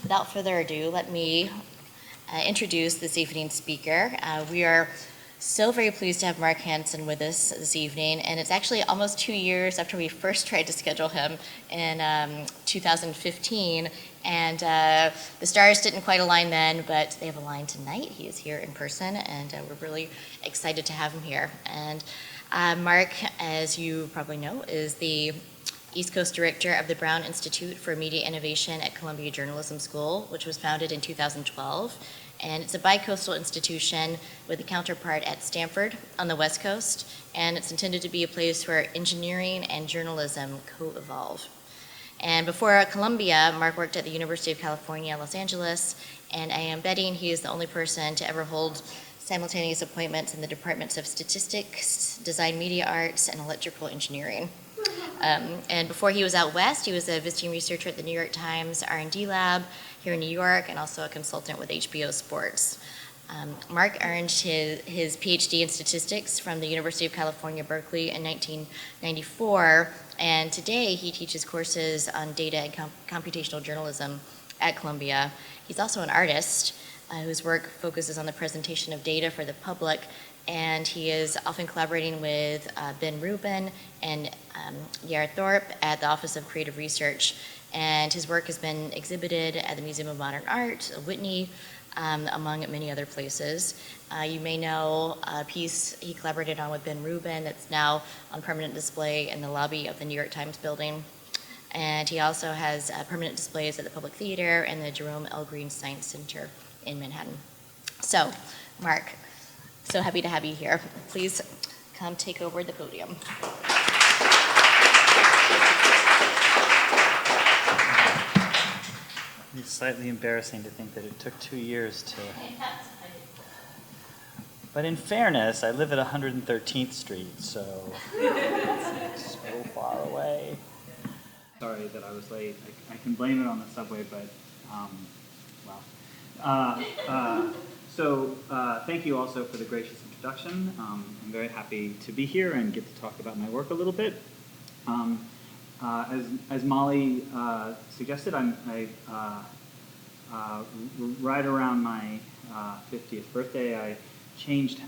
without further ado, let me introduce this evening's speaker. We are so very pleased to have Mark Hansen with us this evening, and it's actually almost 2 years after we first tried to schedule him in 2015, and the stars didn't quite align then, but they have aligned tonight. He is here in person, and we're really excited to have him here. And Mark, as you probably know, is the East Coast Director of the Brown Institute for Media Innovation at Columbia Journalism School, which was founded in 2012. And it's a bi-coastal institution with a counterpart at Stanford on the West Coast, and it's intended to be a place where engineering and journalism co-evolve. And before Columbia, Mark worked at the University of California, Los Angeles, and I am betting he is the only person to ever hold simultaneous appointments in the departments of statistics, design media arts, and electrical engineering. And before he was out west, he was a visiting researcher at the New York Times R&D Lab here in New York, and also a consultant with HBO Sports. Mark earned his PhD in statistics from the University of California, Berkeley in 1994, and today he teaches courses on data and computational journalism at Columbia. He's also an artist whose work focuses on the presentation of data for the public, and he is often collaborating with Ben Rubin and Thorp at the Office of Creative Research. And his work has been exhibited at the Museum of Modern Art, Whitney, among many other places. You may know a piece he collaborated on with Ben Rubin that's now on permanent display in the lobby of the New York Times building. And he also has permanent displays at the Public Theater and the Jerome L. Greene Science Center in Manhattan. So, Mark, so happy to have you here. Please come take over the podium. It's slightly embarrassing to think that it took 2 years to... But in fairness, I live at 113th Street, so it's so far away. Sorry that I was late. I can blame it on the subway, but, thank you also for the gracious introduction. I'm very happy to be here and get to talk about my work a little bit. As Molly suggested, right around my 50th birthday, I changed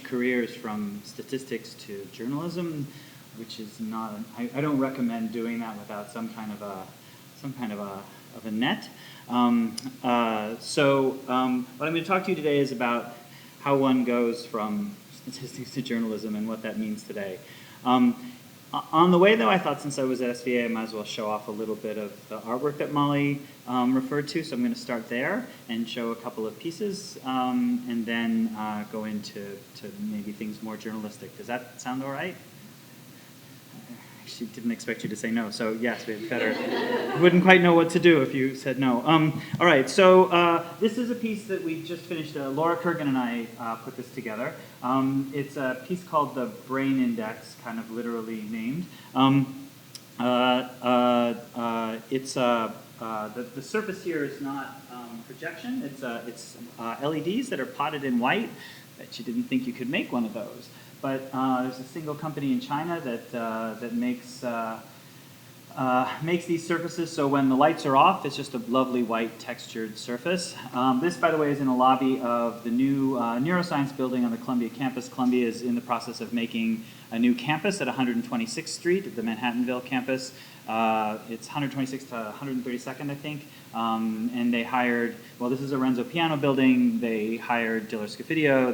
careers from statistics to journalism, which is not. I don't recommend doing that without some kind of a net. What I'm going to talk to you today is about how one goes from statistics to journalism and what that means today. On the way, though, I thought since I was at SVA, I might as well show off a little bit of the artwork that Molly referred to. So I'm going to start there and show a couple of pieces, and then go into maybe things more journalistic. Does that sound all right? She didn't expect you to say no, so yes, we had better. Wouldn't quite know what to do if you said no. All right, so this is a piece that we just finished. Laura Kurgan and I put this together. It's a piece called the Brain Index, kind of literally named. The surface here is not projection. It's LEDs that are potted in white. Bet you didn't think you could make one of those. But there's a single company in China that makes these surfaces, so when the lights are off, it's just a lovely white textured surface. This, by the way, is in a lobby of the new neuroscience building on the Columbia campus. Columbia is in the process of making a new campus at 126th Street, the Manhattanville campus. It's 126th to 132nd, I think. And they hired, well, this is a Renzo Piano building. They hired Diller Scofidio.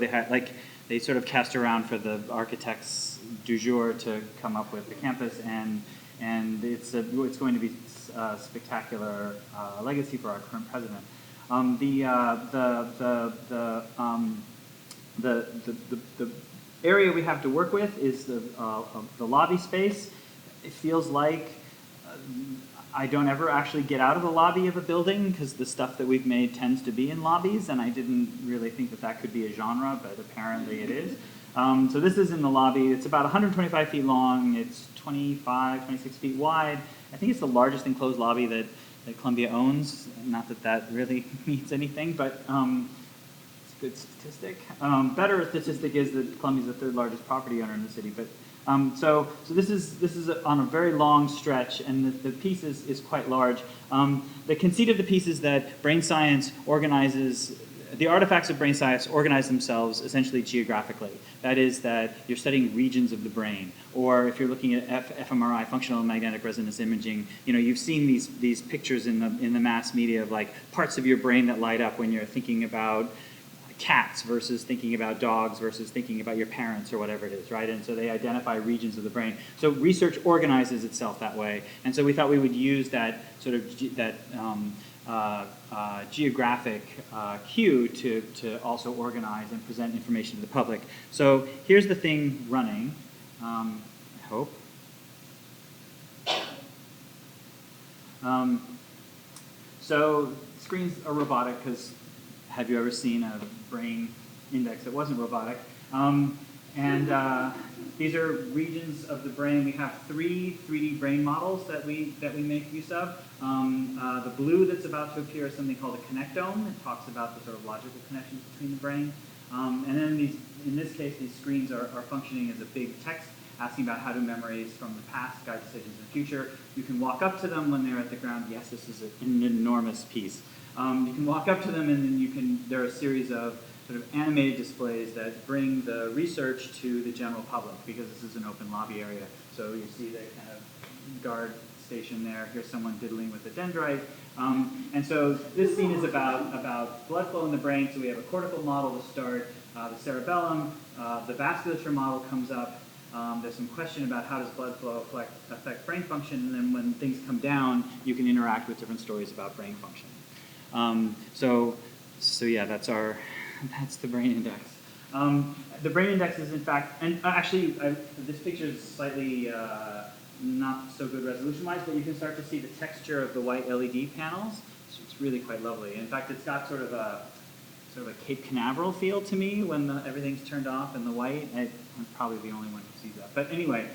They sort of cast around for the architects du jour to come up with the campus, and it's going to be a spectacular legacy for our current president. The area we have to work with is the lobby space. It feels like I don't ever actually get out of the lobby of a building because the stuff that we've made tends to be in lobbies, and I didn't really think that could be a genre, but apparently it is. So this is in the lobby. It's about 125 feet long. It's 26 feet wide. I think it's the largest enclosed lobby that Columbia owns. Not that really means anything, but it's a good statistic. Better statistic is that Columbia's the third largest property owner in the city, but So this is on a very long stretch, and the piece is quite large. The conceit of the piece is that brain science organizes, the artifacts of brain science organize themselves essentially geographically. That is, that you're studying regions of the brain, or if you're looking at fMRI, functional magnetic resonance imaging, you've seen these pictures in the mass media of like parts of your brain that light up when you're thinking about cats versus thinking about dogs versus thinking about your parents or whatever it is, right? And so they identify regions of the brain. So research organizes itself that way. And so we thought we would use that sort of geographic cue to also organize and present information to the public. So here's the thing running, I hope. So screens are robotic because have you ever seen a brain index that wasn't robotic? These are regions of the brain. We have 3 3D brain models that we make use of. The blue that's about to appear is something called a connectome. It talks about the sort of logical connections between the brain. And then in this case, these screens are functioning as a big text, asking about how do memories from the past guide decisions in the future. You can walk up to them when they're at the ground. Yes, this is an enormous piece. You can walk up to them, and then there are a series of sort of animated displays that bring the research to the general public, because this is an open lobby area. So you see the kind of guard station there. Here's someone diddling with a dendrite. And so this scene is about blood flow in the brain. So we have a cortical model to start, the cerebellum, the vasculature model comes up. There's some question about how does blood flow affect brain function, and then when things come down, you can interact with different stories about brain function. So yeah, that's the brain index. The brain index is in fact, and actually this picture is slightly not so good resolution-wise, but you can start to see the texture of the white LED panels. It's really quite lovely. In fact, it's got sort of a Cape Canaveral feel to me when everything's turned off in the white. I'm probably the only one who sees that. But anyway,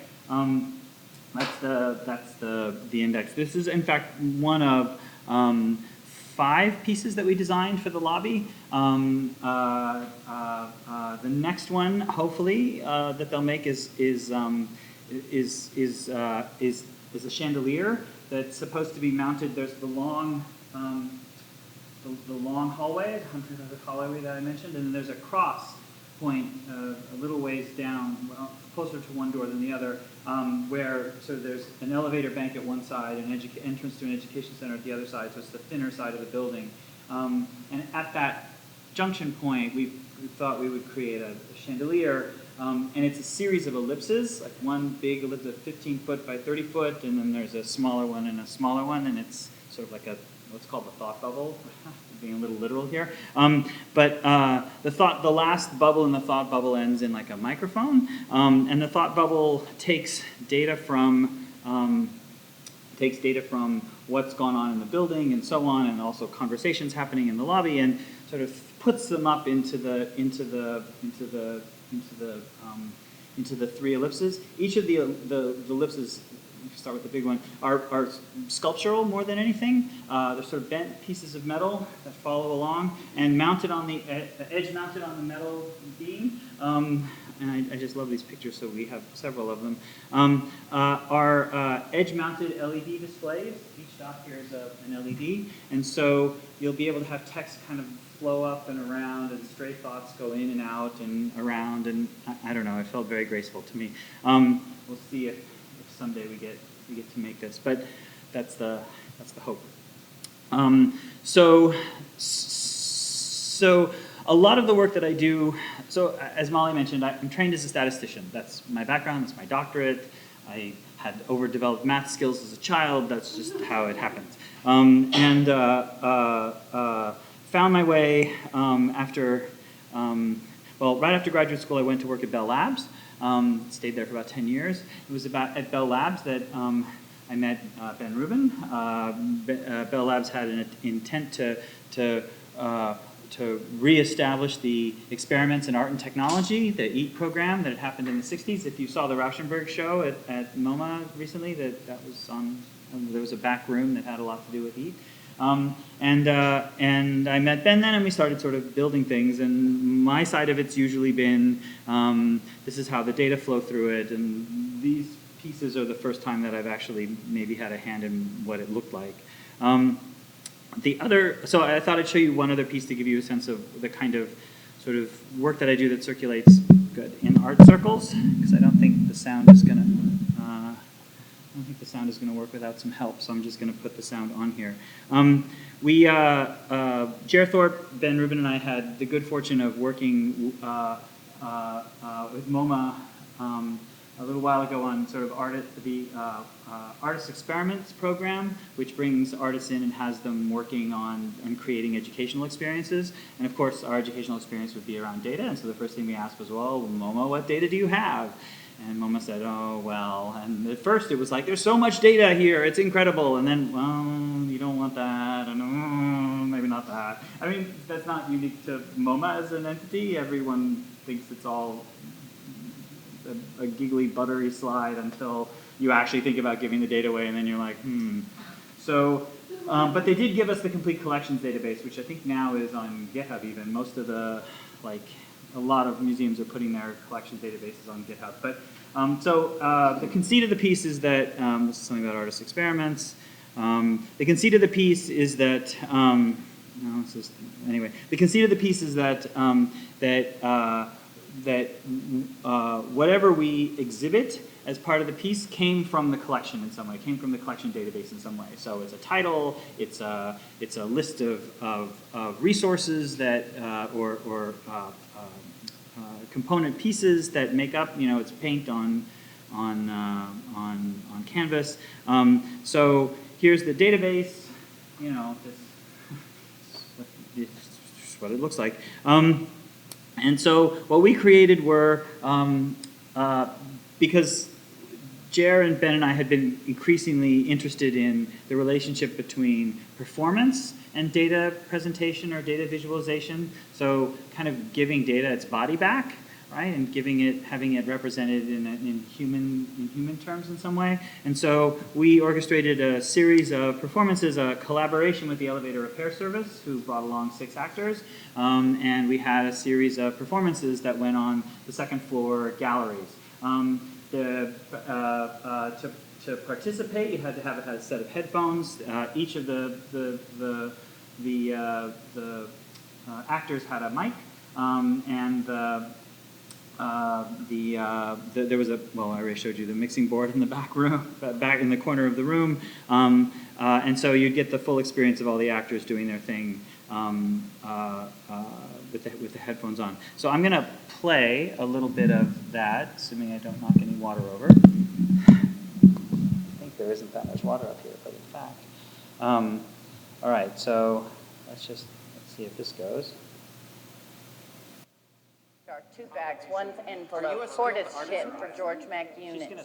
that's the index. This is in fact one of 5 pieces that we designed for the lobby. The next one, hopefully, that they'll make is a chandelier that's supposed to be mounted. There's the long hallway, the hallway that I mentioned, and then there's a cross point a little ways down, closer to one door than the other, where there's an elevator bank at one side, an entrance to an education center at the other side, so it's the thinner side of the building. And at that junction point, we thought we would create a chandelier, and it's a series of ellipses, like one big ellipse of 15 foot by 30 foot, and then there's a smaller one and a smaller one, and it's sort of like what's called the thought bubble, being a little literal here. But the last bubble in the thought bubble ends in like a microphone, and the thought bubble takes data from what's gone on in the building and so on, and also conversations happening in the lobby, and sort of puts them up into the 3 ellipses. Each of the ellipses, start with the big one, are sculptural more than anything. They're sort of bent pieces of metal that follow along and mounted on the edge mounted on the metal beam. And I just love these pictures, so we have several of them. Are edge-mounted LED displays. Each dot here is an LED, and so you'll be able to have text kind of flow up and around, and stray thoughts go in and out and around, and I don't know. It felt very graceful to me. We'll see if someday we get to make this, but that's the hope. So a lot of the work that I do, so as Molly mentioned, I'm trained as a statistician. That's my background, that's my doctorate. I had overdeveloped math skills as a child, that's just how it happens. Found my way after, right after graduate school, I went to work at Bell Labs. Stayed there for about 10 years. It was at Bell Labs that I met Ben Rubin. Bell Labs had an intent to reestablish the experiments in art and technology, the EAT program that had happened in the 60s. If you saw the Rauschenberg show at MoMA recently, that was on, there was a back room that had a lot to do with EAT. And I met Ben then, and we started sort of building things. And my side of it's usually been, this is how the data flow through it, and these pieces are the first time that I've actually maybe had a hand in what it looked like. So I thought I'd show you one other piece to give you a sense of the kind of sort of work that I do that circulates good in art circles, because I don't think the sound is gonna, work without some help, so I'm just gonna put the sound on here. Jer Thorp, Ben Rubin, and I had the good fortune of working with MoMA a little while ago on sort of the Artist Experiments program, which brings artists in and has them working on and creating educational experiences. And of course, our educational experience would be around data. And so the first thing we asked was, well, MoMA, what data do you have? And MoMA said, oh, well. And at first it was like, there's so much data here, it's incredible. And then, well, you don't want that, and maybe not that. I mean, that's not unique to MoMA as an entity. Everyone thinks it's all a giggly, buttery slide until you actually think about giving the data away, and then you're like, So, but they did give us the complete collections database, which I think now is on GitHub even. Most of the, a lot of museums are putting their collections databases on GitHub. But, the conceit of the piece is that, this is something about artist experiments. The conceit of the piece is that, the conceit of the piece is that, whatever we exhibit as part of the piece came from the collection in some way, came from the collection database in some way. So it's a title, it's a list of resources that, or component pieces that make up, it's paint on canvas. So here's the database, this is what it looks like. And so what we created were, because Jer and Ben and I had been increasingly interested in the relationship between performance and data presentation or data visualization, so kind of giving data its body back, right, and having it represented in human terms in some way. And so we orchestrated a series of performances, a collaboration with the elevator repair service, who brought along 6 actors, and we had a series of performances that went on the second floor galleries. To participate, you had to have a set of headphones. Each of the actors had a mic, and there was I already showed you the mixing board in the back room, back in the corner of the room, and so you'd get the full experience of all the actors doing their thing with the headphones on. So I'm going to play a little bit of that, assuming I don't knock any water over. I think there isn't that much water up here, but in fact. All right, so let's see if this goes. 2 bags, one's envelope, Fortis shit for George Mac unit. The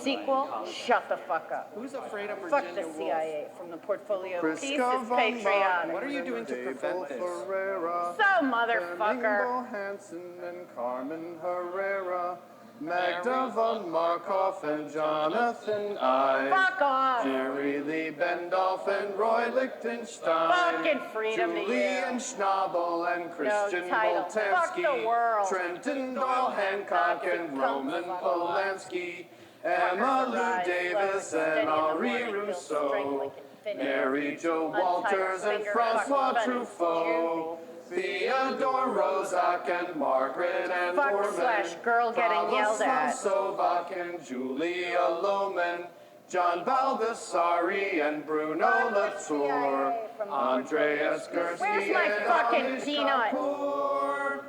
sequel, shut the fuck up. Who's afraid of Fuck Virginia the Woolf? CIA from the portfolio of peace is What patriotic. are you doing to prevent this? So motherfucker. Hansen and Carmen Herrera, Magda von Markov and Jonathan Ives, Fuck off. Jerry Lee Bendolph and Roy Lichtenstein, Fucking freedom to Julian you. Schnabel and Christian title. Fuck the Voltansky, world. Trenton Doyle Hancock and Roman Polanski, Emma Lou Davis and Henri Rousseau, Mary Jo Walters and Francois Truffaut, Theodore Rozak and Margaret Ann Dorman, Girl getting yelled at. Sovak and Julia Lohman, John Baldessari and Bruno Latour, Andreas Gursky Where's my and fucking Anish peanut? Kapoor,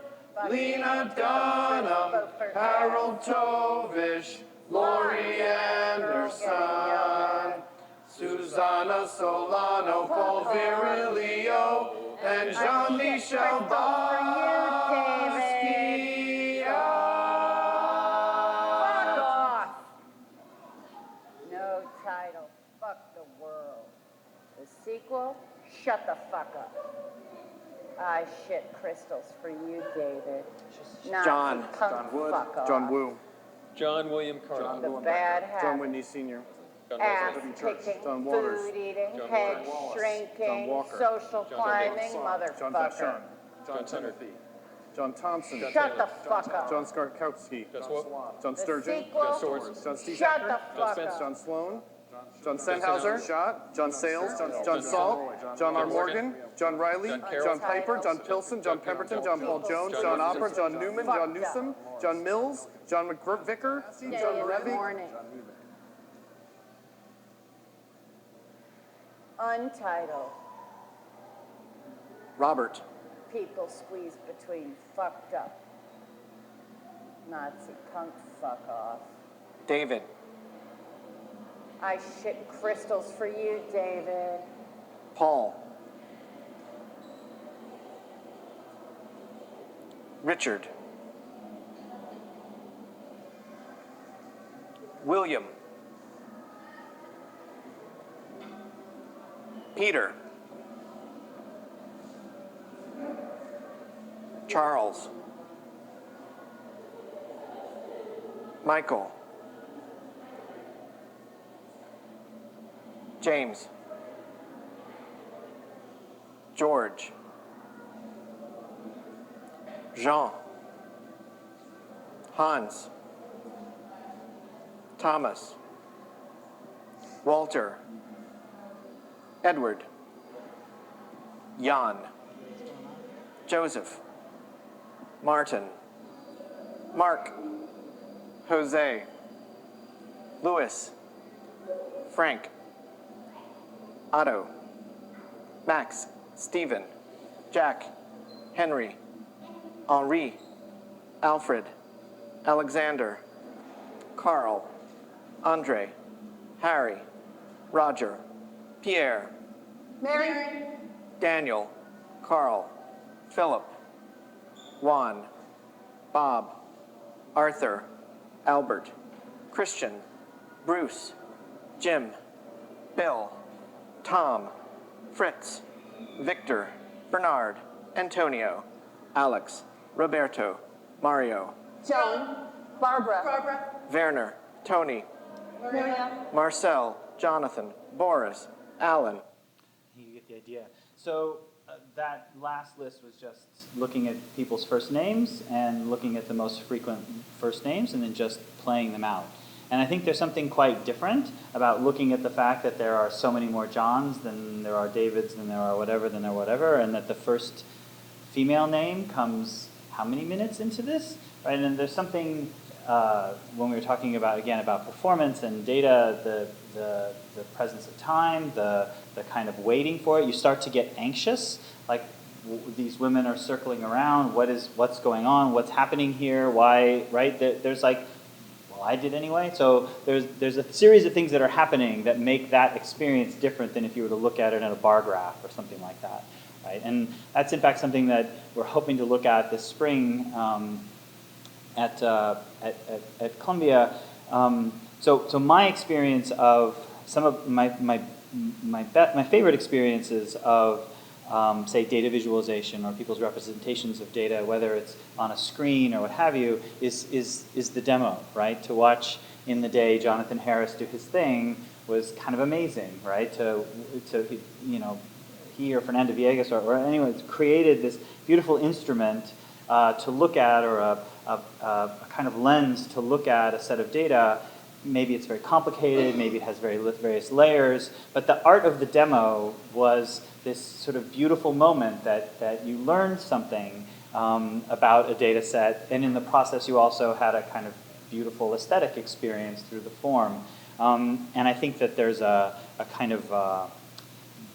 Lena Dunham, Harold Tovish, Laurie Anderson, Susanna Solano, Paul Virilio, and Jean-Michel Basquiat. Fuck off. No title. Fuck the world. The sequel, shut the fuck up. I shit crystals for you, David. Not John. the punk John Wood. fuck off. John Woo. John William Carter. The bad habit. John Whitney Sr. ass kicking, John Waters. food eating, John head Waters. John shrinking, Walker. social climbing, John motherfucker. Vachon. John Timothy. John Thompson. Shut the fuck up. John Skarkowski. John The Sturgeon. sequel, John Steve. shut the fuck up. John Sloan. John Sennhauser. Shot. John Sales. John Salk. John R. Morgan. John Riley. John Piper. John Pilson. John Pemberton. John Paul Jones. John Opera. John Newman. John Newsom. John Mills. John McVicker. John Levy. Untitled. Robert. People squeezed between fucked up. Nazi punk fuck off. David. I shit crystals for you, David. Paul. Richard. William. Peter. Charles. Michael. James. George. Jean. Hans. Thomas. Walter. Edward. Jan. Joseph. Martin. Mark. Jose. Louis. Frank. Otto. Max. Stephen. Jack. Henry. Henri. Alfred. Alexander. Carl. Andre. Harry. Roger. Pierre. Mary. Daniel. Carl. Philip. Juan. Bob. Arthur. Albert. Christian. Bruce. Jim. Bill. Tom. Fritz. Victor. Bernard. Antonio. Alex. Roberto. Mario. Joan. Barbara. Werner. Tony. Miriam. Marcel. Jonathan. Boris. Alan. You get the idea. So that last list was just looking at people's first names and looking at the most frequent first names and then just playing them out. And I think there's something quite different about looking at the fact that there are so many more Johns than there are Davids, than there are whatever, and that the first female name comes how many minutes into this? Right? And there's something, when we were talking about, again, about performance and data, the presence of time, the kind of waiting for it, you start to get anxious, like these women are circling around, what's going on, what's happening here, why, right? There's like, well, I did anyway. So there's a series of things that are happening that make that experience different than if you were to look at it in a bar graph or something like that, right? And that's in fact something that we're hoping to look at this spring at Columbia. So my experience of some of my favorite experiences of say data visualization or people's representations of data, whether it's on a screen or what have you, is the demo, right? To watch in the day Jonathan Harris do his thing was kind of amazing, right? To he or Fernando Villegas or anyone created this beautiful instrument to look at, or a kind of lens to look at a set of data. Maybe it's very complicated, maybe it has various layers, but the art of the demo was this sort of beautiful moment that you learned something about a data set, and in the process you also had a kind of beautiful aesthetic experience through the form. And I think that there's a kind of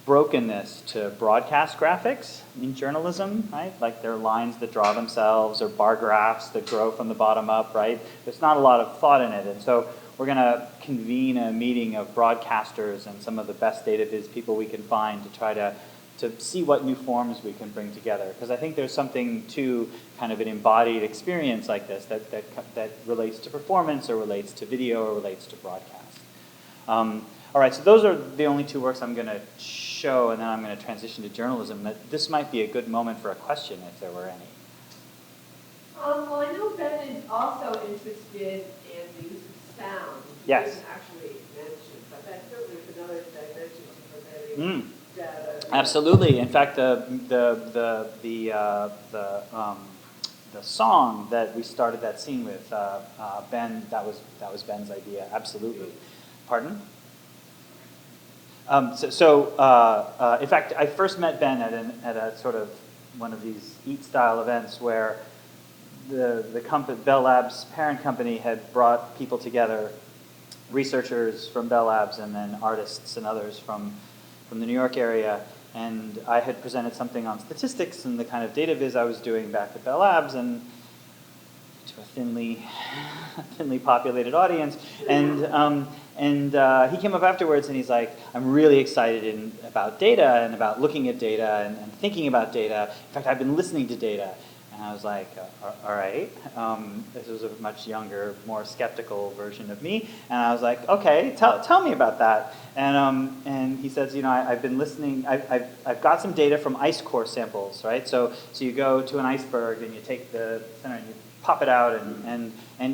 brokenness to broadcast graphics in journalism, right? Like there are lines that draw themselves or bar graphs that grow from the bottom up, right? There's not a lot of thought in it. And so we're going to convene a meeting of broadcasters and some of the best data viz people we can find to try to see what new forms we can bring together. Because I think there's something to kind of an embodied experience like this that relates to performance or relates to video or relates to broadcast. All right, so those are the only two works I'm going to show, and then I'm going to transition to journalism. This might be a good moment for a question, if there were any. Well, I know Ben is also interested in the use of sound. Yes. He didn't actually mention, but data. Absolutely. In fact, the song that we started that scene with, Ben, that was Ben's idea. Absolutely. Pardon? In fact, I first met Ben at a sort of one of these eat-style events where the Bell Labs parent company had brought people together, researchers from Bell Labs and then artists and others from the New York area, and I had presented something on statistics and the kind of data viz I was doing back at Bell Labs, and to a thinly populated audience, and he came up afterwards and he's like, I'm really excited about data and about looking at data and thinking about data. In fact, I've been listening to data. And I was like, all right. This was a much younger, more skeptical version of me. And I was like, okay, tell me about that. And he says, I've been listening. I've got some data from ice core samples, right? So you go to an iceberg and you take the center and you pop it out, and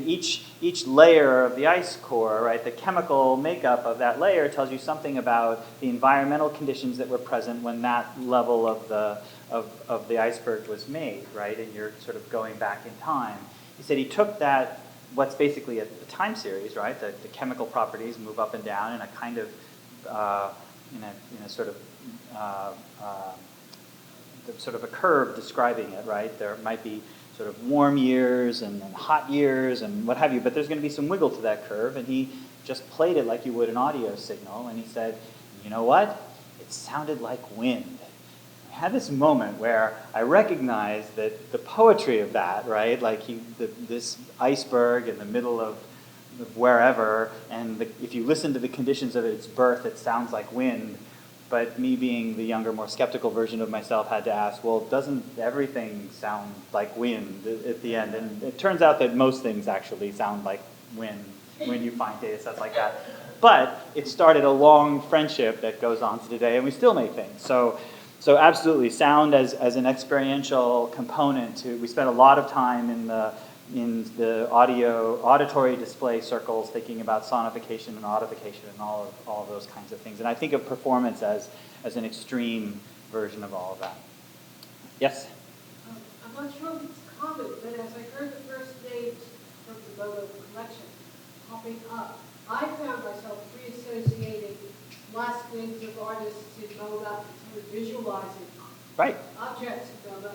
each layer of the ice core, right, the chemical makeup of that layer tells you something about the environmental conditions that were present when that level of the iceberg was made, right? And you're sort of going back in time. He said he took that, what's basically a time series, right? The chemical properties move up and down in a kind of in a sort of a curve describing it, right? There might be sort of warm years and hot years and what have you, but there's going to be some wiggle to that curve, and he just played it like you would an audio signal, and he said, you know what? It sounded like wind. I had this moment where I recognized that the poetry of that, right? Like this iceberg in the middle of wherever, and if you listen to the conditions of its birth, it sounds like wind. But me being the younger, more skeptical version of myself had to ask, well, doesn't everything sound like wind at the end? And it turns out that most things actually sound like wind when you find data sets like that. But it started a long friendship that goes on to today, and we still make things. So absolutely, sound as an experiential component. We spent a lot of time in the auditory display circles thinking about sonification and audification and all of those kinds of things. And I think of performance as an extreme version of all of that. Yes? I'm not sure if it's common, but as I heard the first names from the Moto collection popping up, I found myself reassociating last names of artists in Moda and sort of visualizing objects in Moda.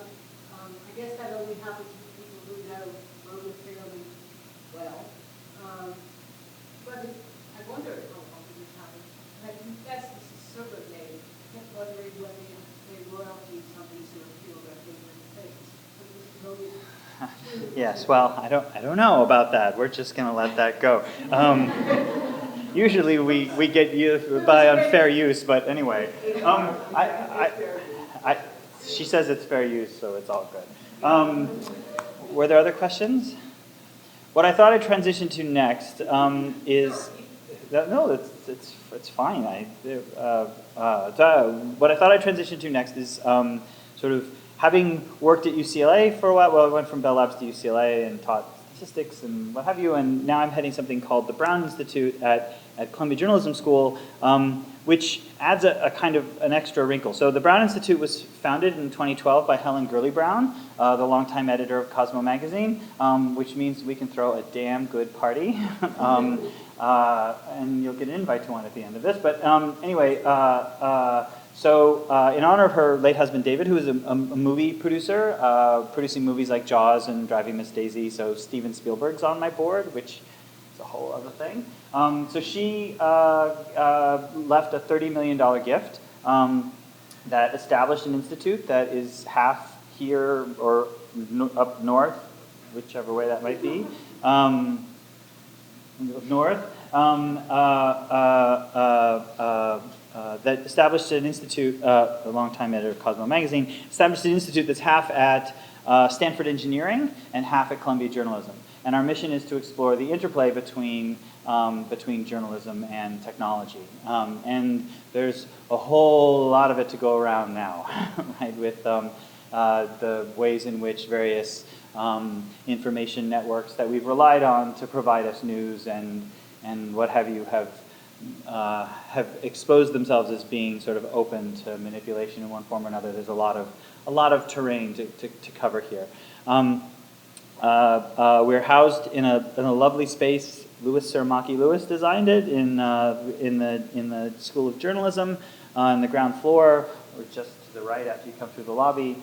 I guess that only happens with people who know Moda fairly well. But I wonder how often this happens. And I confess this is sort of name. I kept wondering whether you have to pay royalties on these sort of feel their favorite things. But this is only Yes, well, I don't know about that. We're just going to let that go. Usually we get you by unfair use, but anyway. She says it's fair use, so it's all good. Were there other questions? What I thought I'd transition to next is no, it's fine. What I thought I'd transition to next is sort of having worked at UCLA for a while. Well, I went from Bell Labs to UCLA and taught statistics and what have you, and now I'm heading something called the Brown Institute at Columbia Journalism School, which adds a kind of an extra wrinkle. So the Brown Institute was founded in 2012 by Helen Gurley Brown, the longtime editor of Cosmo magazine, which means we can throw a damn good party. And you'll get an invite to one at the end of this. But anyway, so in honor of her late husband David, who is a movie producer, producing movies like Jaws and Driving Miss Daisy, so Steven Spielberg's on my board, which is a whole other thing. So she left a $30 million gift that established an institute that is half here or up north, whichever way that might be, north, that established an institute, a longtime editor of Cosmo magazine, established an institute that's half at Stanford Engineering and half at Columbia Journalism. And our mission is to explore the interplay between journalism and technology. And there's a whole lot of it to go around now, right, with the ways in which various information networks that we've relied on to provide us news and what have you have have exposed themselves as being sort of open to manipulation in one form or another. There's a lot of terrain to cover here. We're housed in a lovely space. Louis Saramaki Lewis designed it in the School of Journalism on the ground floor, or just to the right after you come through the lobby.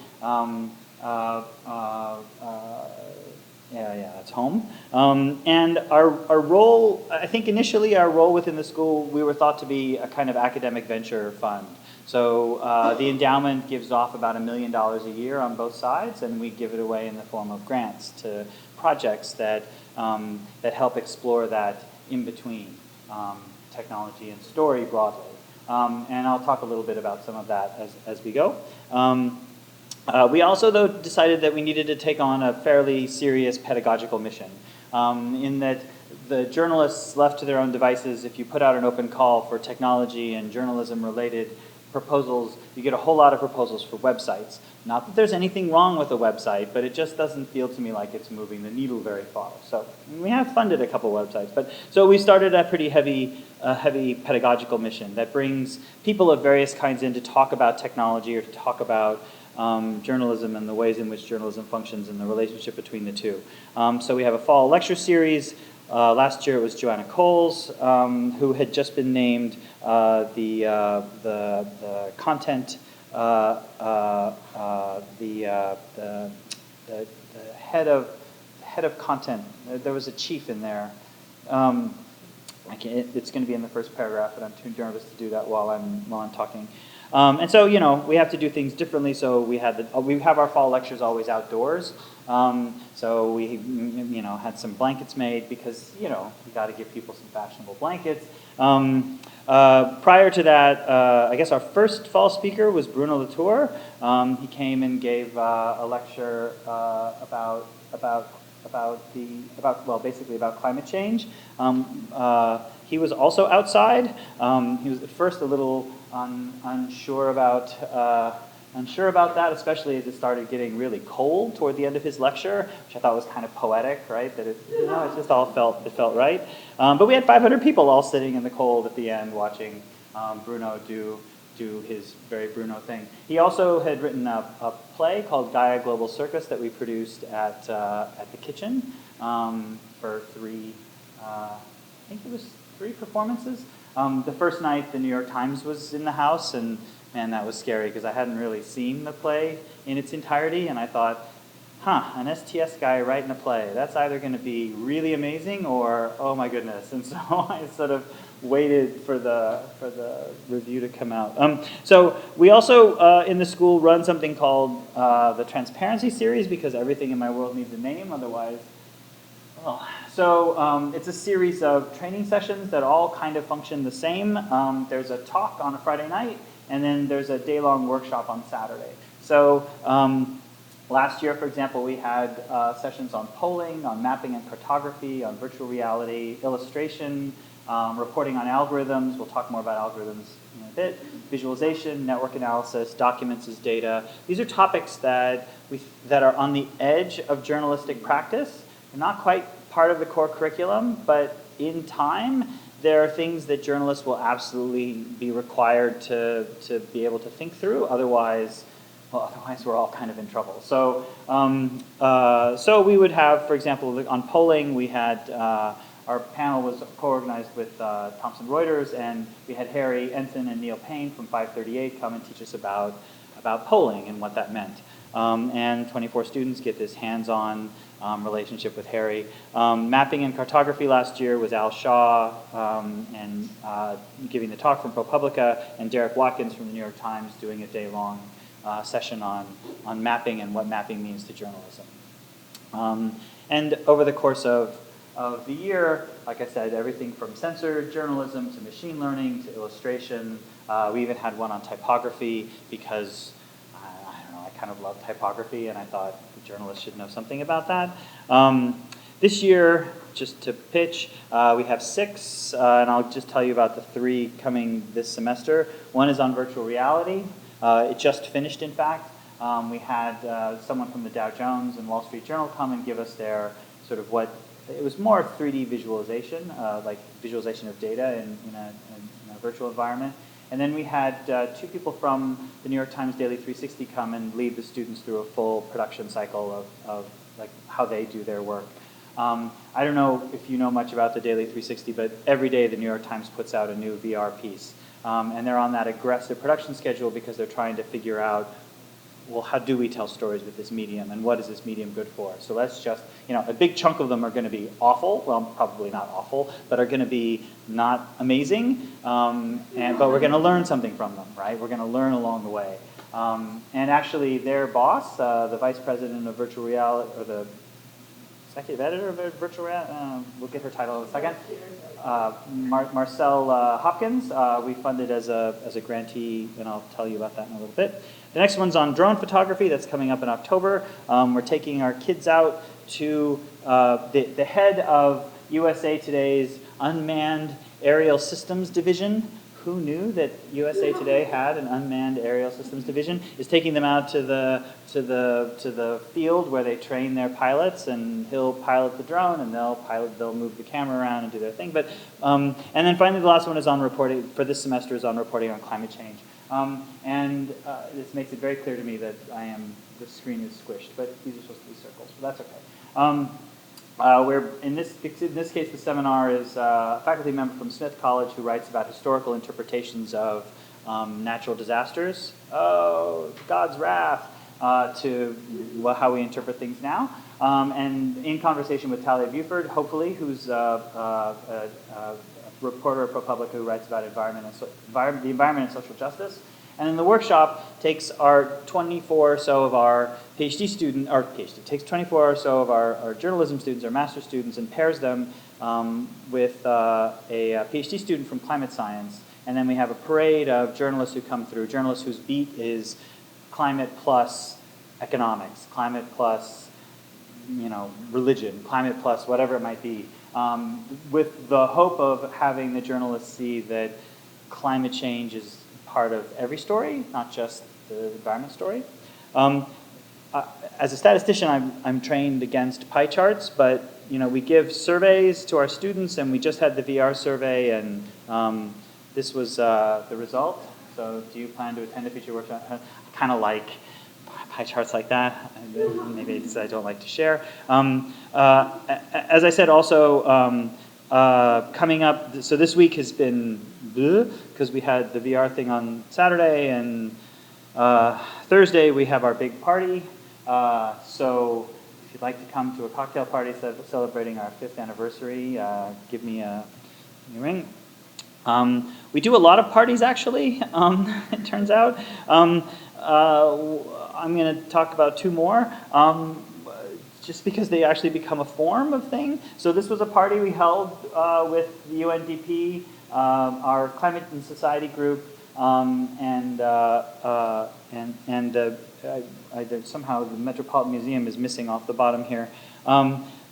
Yeah, that's home. And our role, I think initially our role within the school, we were thought to be a kind of academic venture fund. So the endowment gives off about $1 million a year on both sides, and we give it away in the form of grants to projects that help explore that in-between technology and story broadly. And I'll talk a little bit about some of that as we go. We also, though, decided that we needed to take on a fairly serious pedagogical mission, in that the journalists left to their own devices, if you put out an open call for technology and journalism-related proposals, you get a whole lot of proposals for websites. Not that there's anything wrong with a website, but it just doesn't feel to me like it's moving the needle very far. So we have funded a couple websites, but so we started a pretty heavy pedagogical mission that brings people of various kinds in to talk about technology or to talk about journalism and the ways in which journalism functions and the relationship between the two. So we have a fall lecture series. Last year it was Joanna Coles, who had just been named the content, the head of content. There was a chief in there. It's going to be in the first paragraph, but I'm too nervous to do that while I'm talking. And so, we have to do things differently. So we have our fall lectures always outdoors. So we, had some blankets made because, you got to give people some fashionable blankets. Prior to that, I guess our first fall speaker was Bruno Latour. He came and gave a lecture basically about climate change. He was also outside. He was at first a little unsure about that, especially as it started getting really cold toward the end of his lecture, which I thought was kind of poetic, right? That it just all felt right. But we had 500 people all sitting in the cold at the end watching Bruno do his very Bruno thing. He also had written a play called Gaia Global Circus that we produced at the Kitchen for three performances. The first night, the New York Times was in the house, and man, that was scary because I hadn't really seen the play in its entirety, and I thought, an STS guy writing a play, that's either going to be really amazing or, oh my goodness. And so I sort of waited for the review to come out. So we also, in the school, run something called the Transparency Series because everything in my world needs a name, otherwise, well. So it's a series of training sessions that all kind of function the same. There's a talk on a Friday night, and then there's a day-long workshop on Saturday. So last year, for example, we had sessions on polling, on mapping and cartography, on virtual reality, illustration, reporting on algorithms. We'll talk more about algorithms in a bit. Visualization, network analysis, documents as data. These are topics that are on the edge of journalistic practice. They're not quite part of the core curriculum, but in time, there are things that journalists will absolutely be required to be able to think through. Otherwise we're all kind of in trouble. So, so we would have, for example, on polling, we had our panel was co-organized with Thomson Reuters, and we had Harry Ensign and Neil Payne from 538 come and teach us about polling and what that meant. And 24 students get this hands-on relationship with Harry. Mapping and cartography last year was Al Shaw and giving the talk from ProPublica, and Derek Watkins from the New York Times doing a day-long session on mapping and what mapping means to journalism. And over the course of the year, like I said, everything from censored journalism to machine learning to illustration. We even had one on typography because I kind of love typography, and I thought the journalists should know something about that. This year, just to pitch, we have 6, and I'll just tell you about the 3 coming this semester. One is on virtual reality. It just finished, in fact. We had someone from the Dow Jones and Wall Street Journal come and give us their sort of what it was more 3D visualization, like visualization of data in a virtual environment. And then we had 2 people from the New York Times Daily 360 come and lead the students through a full production cycle of like how they do their work. I don't know if you know much about the Daily 360, but every day the New York Times puts out a new VR piece. And they're on that aggressive production schedule because they're trying to figure out, well, how do we tell stories with this medium, and what is this medium good for? So let's just, a big chunk of them are going to be awful, well, probably not awful, but are going to be not amazing, but we're going to learn something from them, right? We're going to learn along the way. And actually their boss, the vice president of virtual reality, or the executive editor of virtual reality, we'll get her title in a second, Marcel Hopkins, we funded as a grantee, and I'll tell you about that in a little bit. The next one's on drone photography. That's coming up in October. We're taking our kids out to the head of USA Today's Unmanned Aerial Systems Division. Who knew that USA Today had an unmanned aerial systems division? Is taking them out to the field where they train their pilots, and he'll pilot the drone, and they'll move the camera around and do their thing. But and then finally, the last one is on reporting for this semester is on reporting on climate change. This makes it very clear to me that the screen is squished, but these are supposed to be circles, but that's okay. In this case, the seminar is a faculty member from Smith College who writes about historical interpretations of natural disasters, God's wrath, to how we interpret things now. And in conversation with Talia Buford, hopefully, who's a reporter at ProPublica who writes about the environment and social justice. And then the workshop takes our 24 or so of our PhD student, takes 24 or so of our journalism students, our master's students, and pairs them with a PhD student from climate science. And then we have a parade of journalists who come through, journalists whose beat is climate plus economics, climate plus, religion, climate plus whatever it might be, with the hope of having the journalists see that climate change is part of every story, not just the environment story. As a statistician, I'm trained against pie charts, but we give surveys to our students, and we just had the VR survey, and this was the result. So do you plan to attend a future workshop? I kind of like pie charts like that. Maybe it's I don't like to share. As I said, also coming up, so this week has been because we had the VR thing on Saturday, and Thursday we have our big party. So if you'd like to come to a cocktail party celebrating our 5th anniversary, give me a ring. We do a lot of parties, actually, it turns out. I'm going to talk about 2 more, just because they actually become a form of thing. So this was a party we held with the UNDP, our Climate and Society group, somehow the Metropolitan Museum is missing off the bottom here.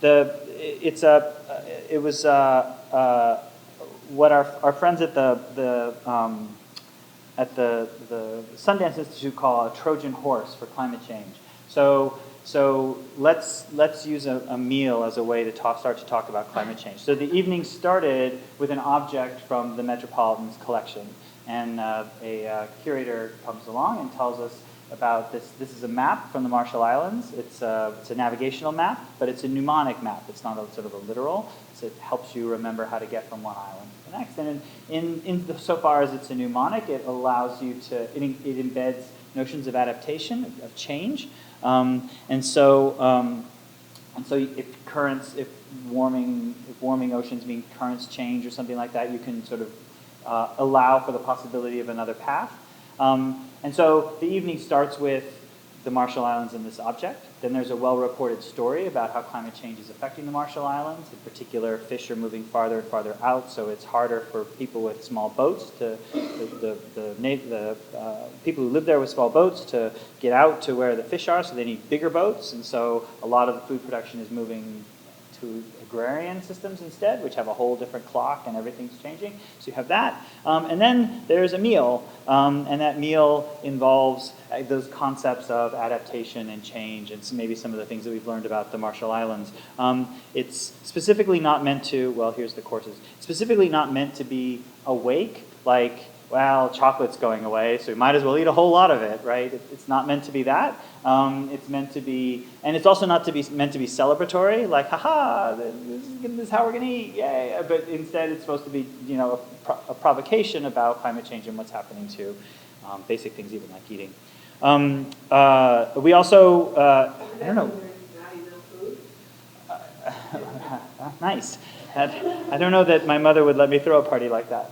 It was what our friends at the Sundance Institute call a Trojan horse for climate change. So let's use a meal as a way to start to talk about climate change. So the evening started with an object from the Metropolitan's collection, and a curator comes along and tells us about this. This is a map from the Marshall Islands. It's a navigational map, but it's a mnemonic map. It's not a sort of a literal. So it helps you remember how to get from one island to the next. And so far as it's a mnemonic, it allows you to. It embeds notions of adaptation, of change. And so if warming oceans mean currents change or something like that, you can sort of allow for the possibility of another path. And so the evening starts with the Marshall Islands and this object. Then there's a well-reported story about how climate change is affecting the Marshall Islands. In particular, fish are moving farther and farther out, so it's harder for people with small boats the people who live there with small boats to get out to where the fish are, so they need bigger boats. And so a lot of the food production is moving to agrarian systems instead, which have a whole different clock and everything's changing. So you have that. And then there's a meal, and that meal involves those concepts of adaptation and change and maybe some of the things that we've learned about the Marshall Islands. It's specifically not meant to, well, here's the courses, specifically not meant to be awake, like, well, chocolate's going away, so we might as well eat a whole lot of it, right? It's not meant to be that. It's meant to be, and it's also not to be meant to be celebratory, like, haha, this is how we're going to eat, yay. But instead, it's supposed to be, you know, a provocation about climate change and what's happening to basic things, even like eating. We also, I don't know. Nice. I don't know that my mother would let me throw a party like that.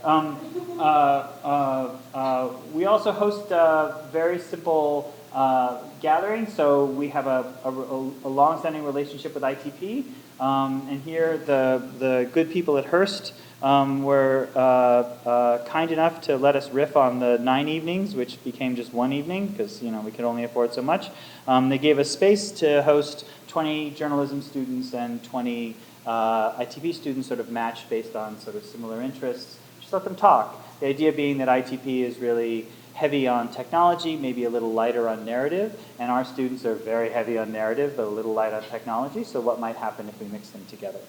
We also host very simple gatherings. So we have a long-standing relationship with ITP. And here the good people at Hearst were kind enough to let us riff on the 9 evenings, which became just 1 evening because, you know, we could only afford so much. They gave us space to host 20 journalism students and 20 ITP students, sort of matched based on sort of similar interests. Just let them talk. The idea being that ITP is really heavy on technology, maybe a little lighter on narrative, and our students are very heavy on narrative, but a little light on technology, so what might happen if we mix them together?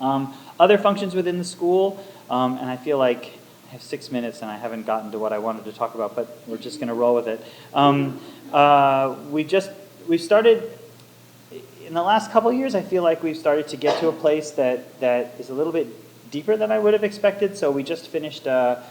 Other functions within the school, and I feel like I have 6 minutes and I haven't gotten to what I wanted to talk about, but we're just going to roll with it. We started, in the last couple of years, I feel like we've started to get to a place that is a little bit deeper than I would have expected. So we just finished a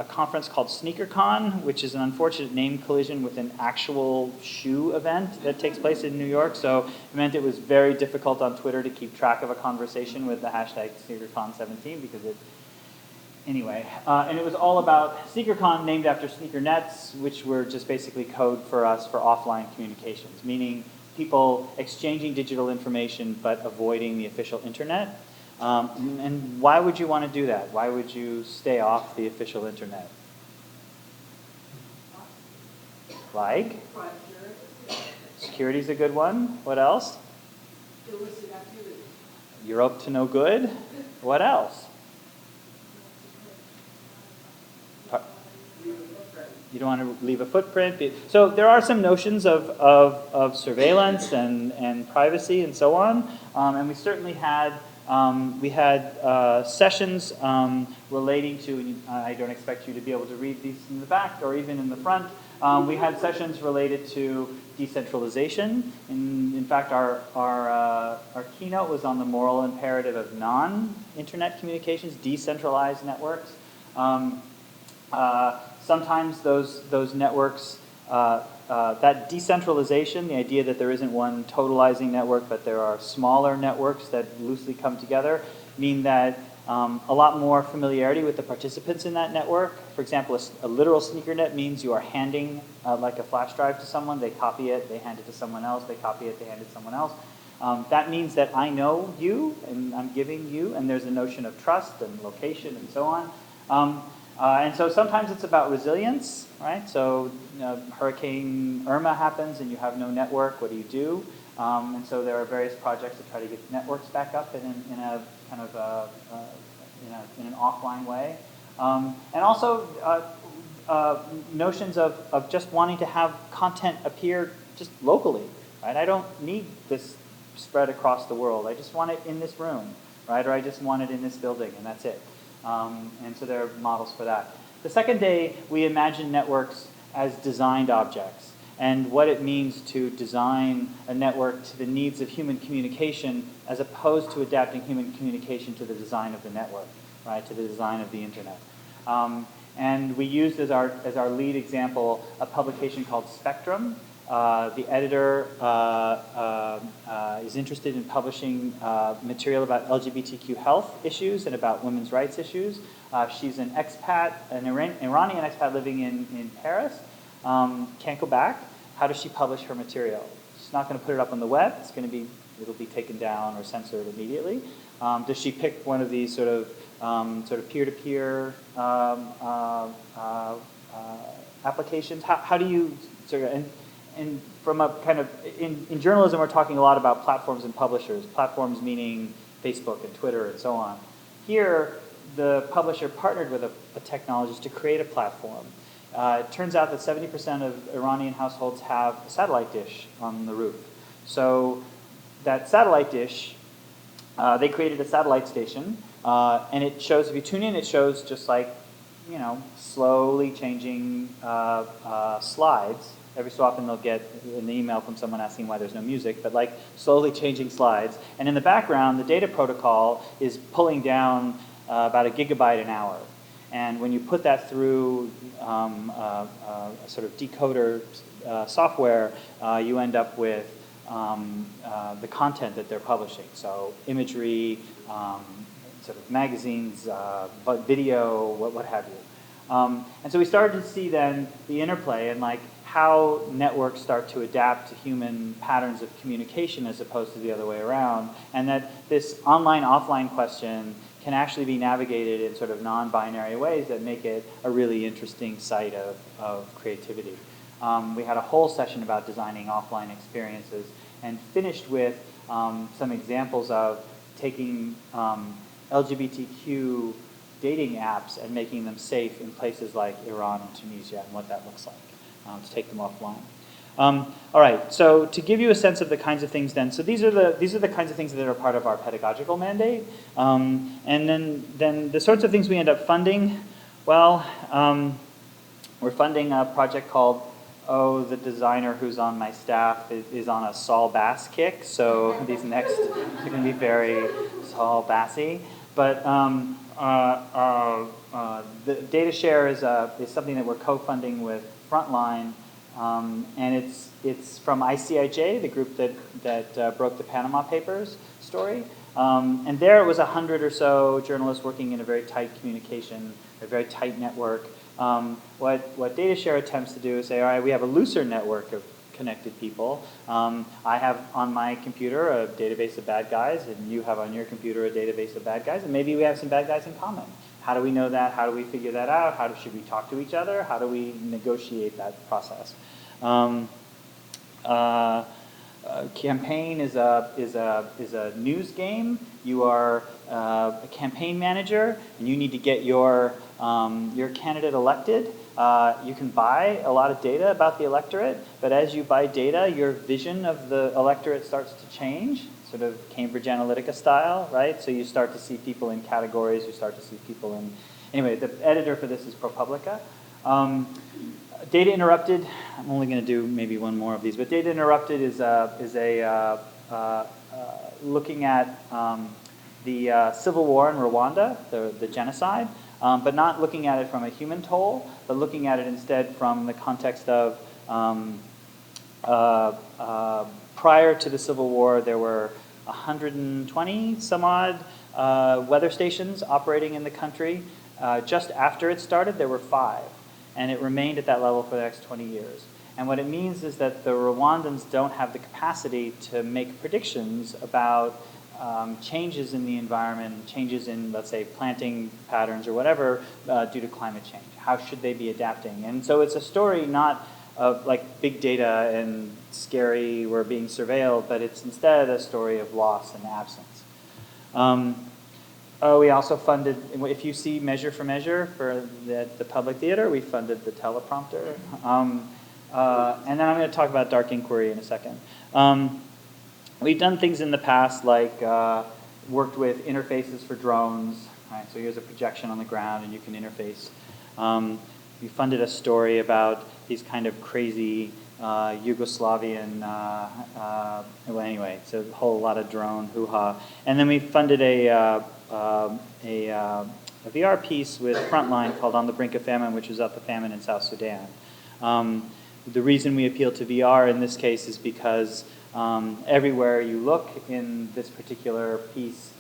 conference called SneakerCon, which is an unfortunate name collision with an actual shoe event that takes place in New York. So it meant it was very difficult on Twitter to keep track of a conversation with the hashtag SneakerCon17 because it, anyway. And it was all about SneakerCon, named after sneaker nets, which were just basically code for us for offline communications, meaning people exchanging digital information but avoiding the official internet. And why would you want to do that? Why would you stay off the official internet? Like? Security's a good one. What else? Illicit activity. You're up to no good. What else? You don't want to leave a footprint. So there are some notions of surveillance and privacy and so on. And we certainly had sessions relating to, and I don't expect you to be able to read these in the back or even in the front. We had sessions related to decentralization. In fact, our keynote was on the moral imperative of non-internet communications, decentralized networks. Sometimes those networks, that decentralization, the idea that there isn't one totalizing network, but there are smaller networks that loosely come together, mean that a lot more familiarity with the participants in that network. For example, a literal sneaker net means you are handing like a flash drive to someone, they copy it, they hand it to someone else, they copy it, they hand it to someone else. That means that I know you, and I'm giving you, and there's a notion of trust and location and so on. And so sometimes it's about resilience, right? So Hurricane Irma happens and you have no network, what do? And so there are various projects to try to get networks back up in a kind of in an offline way. And also notions of just wanting to have content appear just locally, right? I don't need this spread across the world. I just want it in this room, right? Or I just want it in this building, and that's it. And so there are models for that. The second day, we imagine networks as designed objects and what it means to design a network to the needs of human communication as opposed to adapting human communication to the design of the network, right, to the design of the internet. And we used as our lead example a publication called Spectrum. The editor is interested in publishing material about LGBTQ health issues and about women's rights issues. She's an expat, an Iranian expat living in Paris. Can't go back. How does she publish her material? She's not going to put it up on the web. It'll be taken down or censored immediately. Does she pick one of these sort of peer-to-peer applications? How do you sort of and from a kind of, in journalism, we're talking a lot about platforms and publishers. Platforms meaning Facebook and Twitter and so on. Here, the publisher partnered with a technologist to create a platform. It turns out that 70% of Iranian households have a satellite dish on the roof. So that satellite dish, they created a satellite station, and it shows, if you tune in, it shows just like, you know, slowly changing slides. Every so often they'll get an email from someone asking why there's no music, but like slowly changing slides. And in the background, the data protocol is pulling down about a gigabyte an hour. And when you put that through a sort of decoder software, you end up with the content that they're publishing. So imagery, sort of magazines, but video, what have you. And so we started to see then the interplay and like how networks start to adapt to human patterns of communication as opposed to the other way around, and that this online-offline question can actually be navigated in sort of non-binary ways that make it a really interesting site of creativity. We had a whole session about designing offline experiences and finished with some examples of taking LGBTQ dating apps and making them safe in places like Iran and Tunisia and what that looks like, to take them offline. All right, so to give you a sense of the kinds of things then, so these are the kinds of things that are part of our pedagogical mandate. And then the sorts of things we end up funding, well, we're funding a project called, the designer who's on my staff is on a Saul Bass kick, so these next are going to be very Saul Bassy. But the data share is something that we're co-funding with Frontline, and it's from ICIJ, the group that broke the Panama Papers story. And there it was 100 or so journalists working in a very tight communication, a very tight network. What data share attempts to do is say, all right, we have a looser network of connected people. I have on my computer a database of bad guys, and you have on your computer a database of bad guys, and maybe we have some bad guys in common. How do we know that? How do we figure that out? Should we talk to each other? How do we negotiate that process? Campaign is a news game. You are a campaign manager, and you need to get your candidate elected. You can buy a lot of data about the electorate, but as you buy data, your vision of the electorate starts to change, sort of Cambridge Analytica style, right? So you start to see people in categories, you start to see people in... Anyway, the editor for this is ProPublica. Data Interrupted, I'm only going to do maybe one more of these, but Data Interrupted is looking at the civil war in Rwanda, the genocide, but not looking at it from a human toll, but looking at it instead from the context of prior to the Civil War, there were 120 some odd weather stations operating in the country. Just after it started, there were 5, and it remained at that level for the next 20 years. And what it means is that the Rwandans don't have the capacity to make predictions about changes in the environment, changes in, let's say, planting patterns or whatever due to climate change. How should they be adapting? And so it's a story not of like big data and scary, we're being surveilled, but it's instead a story of loss and absence. We also funded, if you see Measure for Measure for the Public Theater, we funded the teleprompter. And then I'm going to talk about dark inquiry in a second. We've done things in the past like worked with interfaces for drones. Right? So here's a projection on the ground and you can interface. We funded a story about these kind of crazy Yugoslavian, well anyway, it's a whole lot of drone hoo-ha. And then we funded a VR piece with Frontline called On the Brink of Famine, which was about the famine in South Sudan. The reason we appeal to VR in this case is because everywhere you look in this particular piece,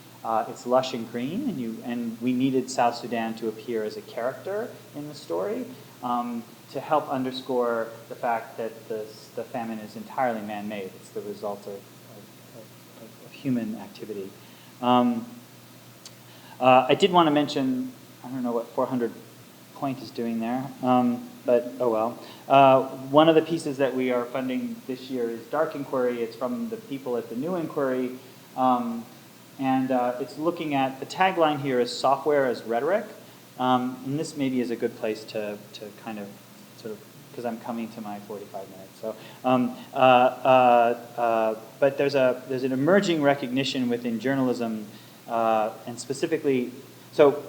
it's lush and green, and we needed South Sudan to appear as a character in the story to help underscore the fact that the famine is entirely man-made. It's the result of human activity. I did want to mention, I don't know what, 400 point is doing there, but oh well. One of the pieces that we are funding this year is Dark Inquiry. It's from the people at the New Inquiry, and it's looking at, the tagline here is software as rhetoric, and this maybe is a good place to kind of sort of, because I'm coming to my 45 minutes. So, but there's an emerging recognition within journalism, and specifically, so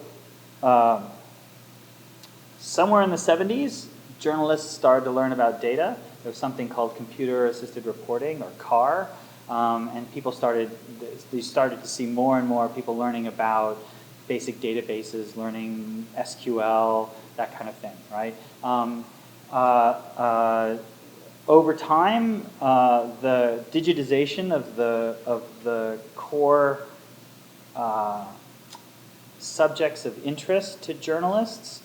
somewhere in the 70s, journalists started to learn about data. There was something called computer-assisted reporting, or CAR, and people started to see more and more people learning about basic databases, learning SQL, that kind of thing, right? Over time, the digitization of the core subjects of interest to journalists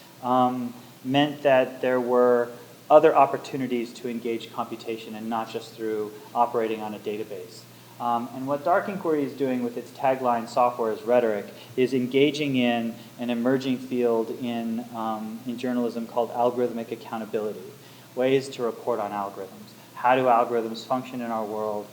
meant that there were other opportunities to engage computation, and not just through operating on a database. And what Dark Inquiry is doing with its tagline, software as rhetoric, is engaging in an emerging field in journalism called algorithmic accountability, ways to report on algorithms. How do algorithms function in our world?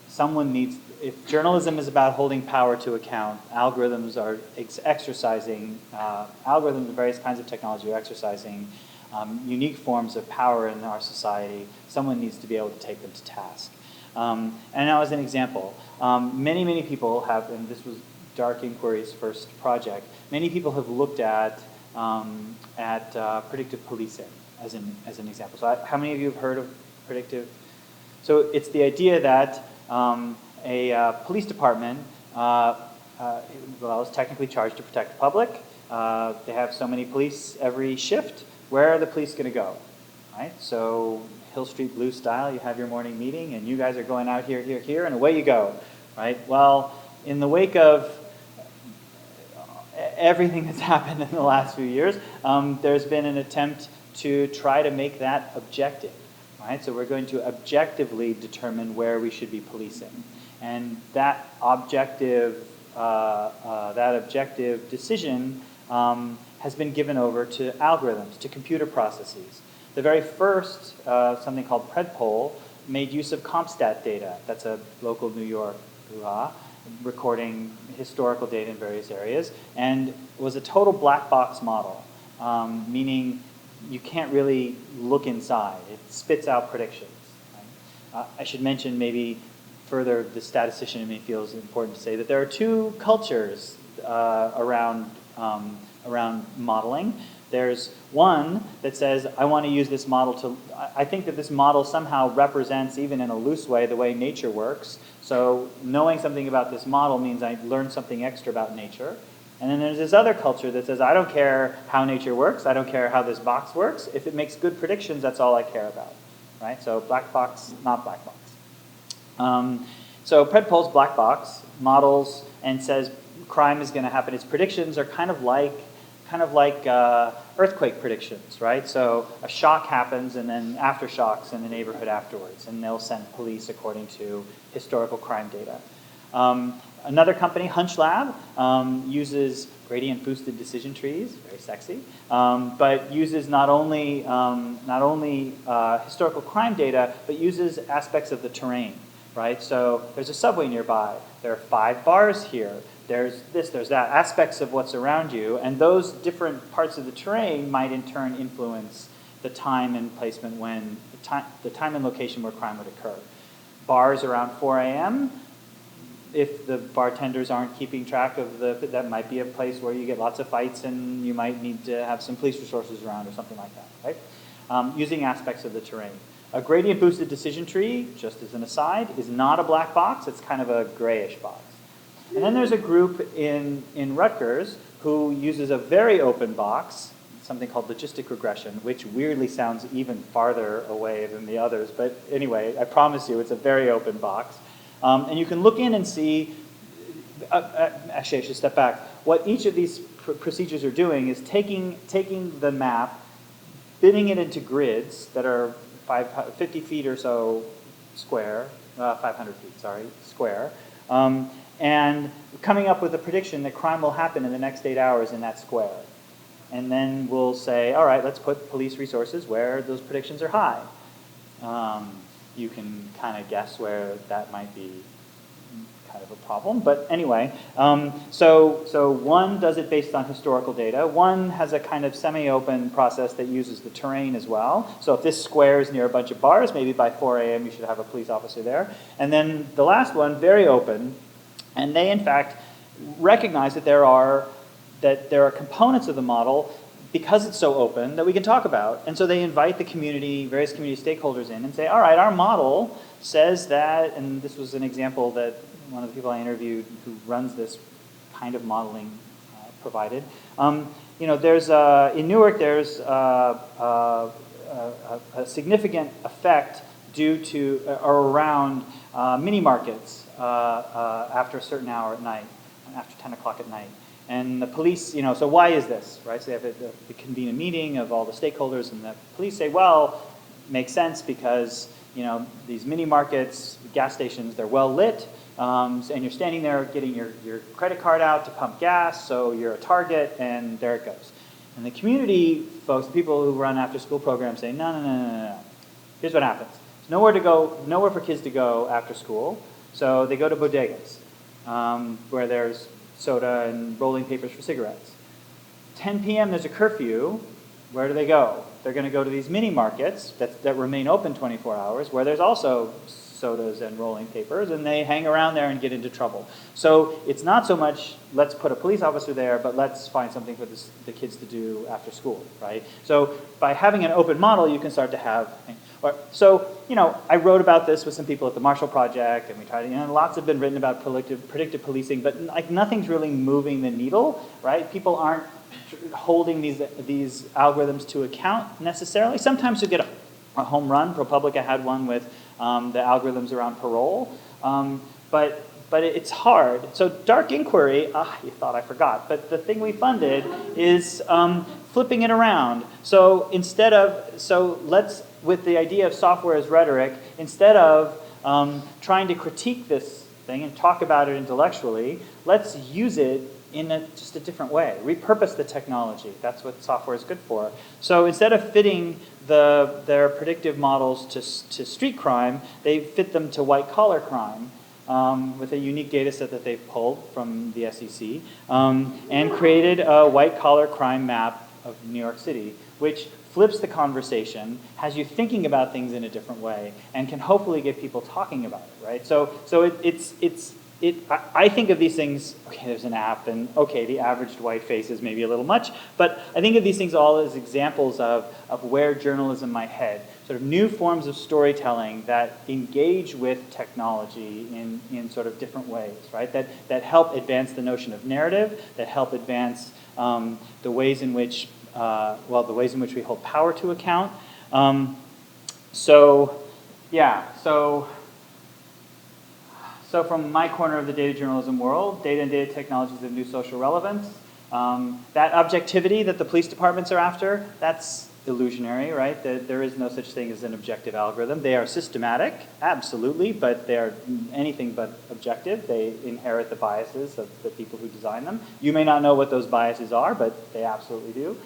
Someone needs, if journalism is about holding power to account, algorithms are exercising, algorithms and various kinds of technology are exercising unique forms of power in our society. Someone needs to be able to take them to task. And now as an example, many people have, and this was Dark Inquiry's first project, many people have looked at predictive policing as an example. So how many of you have heard of predictive? So it's the idea that a police department is technically charged to protect the public. They have so many police every shift. Where are the police going to go? Right? So Hill Street Blue style, you have your morning meeting, and you guys are going out here, here, here, and away you go. Right? Well, in the wake of everything that's happened in the last few years, there's been an attempt to try to make that objective. Right? So we're going to objectively determine where we should be policing. And that objective decision has been given over to algorithms, to computer processes. The very first, something called Predpol, made use of CompStat data. That's a local New York recording historical data in various areas, and was a total black box model, meaning you can't really look inside. It spits out predictions. Right? I should mention maybe further, the statistician in me feels important to say that there are two cultures around modeling. There's one that says, I want to use this model to, I think that this model somehow represents, even in a loose way, the way nature works. So knowing something about this model means I learn something extra about nature. And then there's this other culture that says, I don't care how nature works, I don't care how this box works. If it makes good predictions, that's all I care about. Right? So black box, not black box. So Predpol's black box models and says crime is going to happen. Its predictions are kind of like earthquake predictions, right? So a shock happens and then aftershocks in the neighborhood afterwards, and they'll send police according to historical crime data. Another company, Hunch Lab, uses gradient boosted decision trees, very sexy, but uses not only historical crime data, but uses aspects of the terrain, right? So there's a subway nearby. There are 5 bars here. There's this, there's that, aspects of what's around you, and those different parts of the terrain might in turn influence the time and placement when, the time and location where crime would occur. Bars around 4 a.m., if the bartenders aren't keeping track of that might be a place where you get lots of fights and you might need to have some police resources around or something like that, right? Using aspects of the terrain. A gradient boosted decision tree, just as an aside, is not a black box, it's kind of a grayish box. And then there's a group in Rutgers who uses a very open box, something called logistic regression, which weirdly sounds even farther away than the others. But anyway, I promise you, it's a very open box. And you can look in and see, actually I should step back. What each of these procedures are doing is taking the map, fitting it into grids that are 50 feet or so square, 500 feet, sorry, square, and coming up with a prediction that crime will happen in the next 8 hours in that square. and then we'll say, all right, let's put police resources where those predictions are high. You can kind of guess where that might be kind of a problem, but anyway, so one does it based on historical data. One has a kind of semi-open process that uses the terrain as well. So if this square is near a bunch of bars, maybe by 4 a.m. you should have a police officer there. And then the last one, very open, and they in fact recognize that there are components of the model, because it's so open, that we can talk about. And so they invite the community, various community stakeholders in and say, all right, our model says that, and this was an example that one of the people I interviewed who runs this kind of modeling provided. There's in Newark, there's a significant effect due to or around mini markets after a certain hour at night, after 10 o'clock at night. And the police, so why is this, right? So they have to convene a meeting of all the stakeholders, and the police say, well, makes sense because, these mini markets, gas stations, they're well lit, and you're standing there getting your credit card out to pump gas, so you're a target, and there it goes. And the community folks, the people who run after-school programs say, no. Here's what happens. There's nowhere for kids to go after school, so they go to bodegas, where there's soda and rolling papers for cigarettes. 10 p.m. there's a curfew. Where do they go? They're going to go to these mini markets that remain open 24 hours, where there's also sodas and rolling papers, and they hang around there and get into trouble. So it's not so much let's put a police officer there, but let's find something for the kids to do after school, right? So by having an open model, you can start to have. I wrote about this with some people at the Marshall Project, and we tried to, lots have been written about predictive policing, but like nothing's really moving the needle, right? People aren't holding these algorithms to account necessarily. Sometimes you get a home run. ProPublica had one with the algorithms around parole, but it's hard. So dark inquiry, you thought I forgot, but the thing we funded is flipping it around. So let's, with the idea of software as rhetoric, instead of trying to critique this thing and talk about it intellectually, let's use it in just a different way. Repurpose the technology. That's what software is good for. So instead of fitting their predictive models to street crime, they fit them to white-collar crime with a unique data set that they've pulled from the SEC, and created a white-collar crime map of New York City, which flips the conversation, has you thinking about things in a different way, and can hopefully get people talking about it, right? So I think of these things, okay, there's an app, and okay, the averaged white face is maybe a little much, but I think of these things all as examples of where journalism might head, sort of new forms of storytelling that engage with technology in sort of different ways, right? That help advance the notion of narrative, that help advance the ways in which we hold power to account. So from my corner of the data journalism world, data and data technologies of new social relevance. That objectivity that the police departments are after, that's illusionary, right? There is no such thing as an objective algorithm. They are systematic, absolutely, but they are anything but objective. They inherit the biases of the people who design them. You may not know what those biases are, but they absolutely do.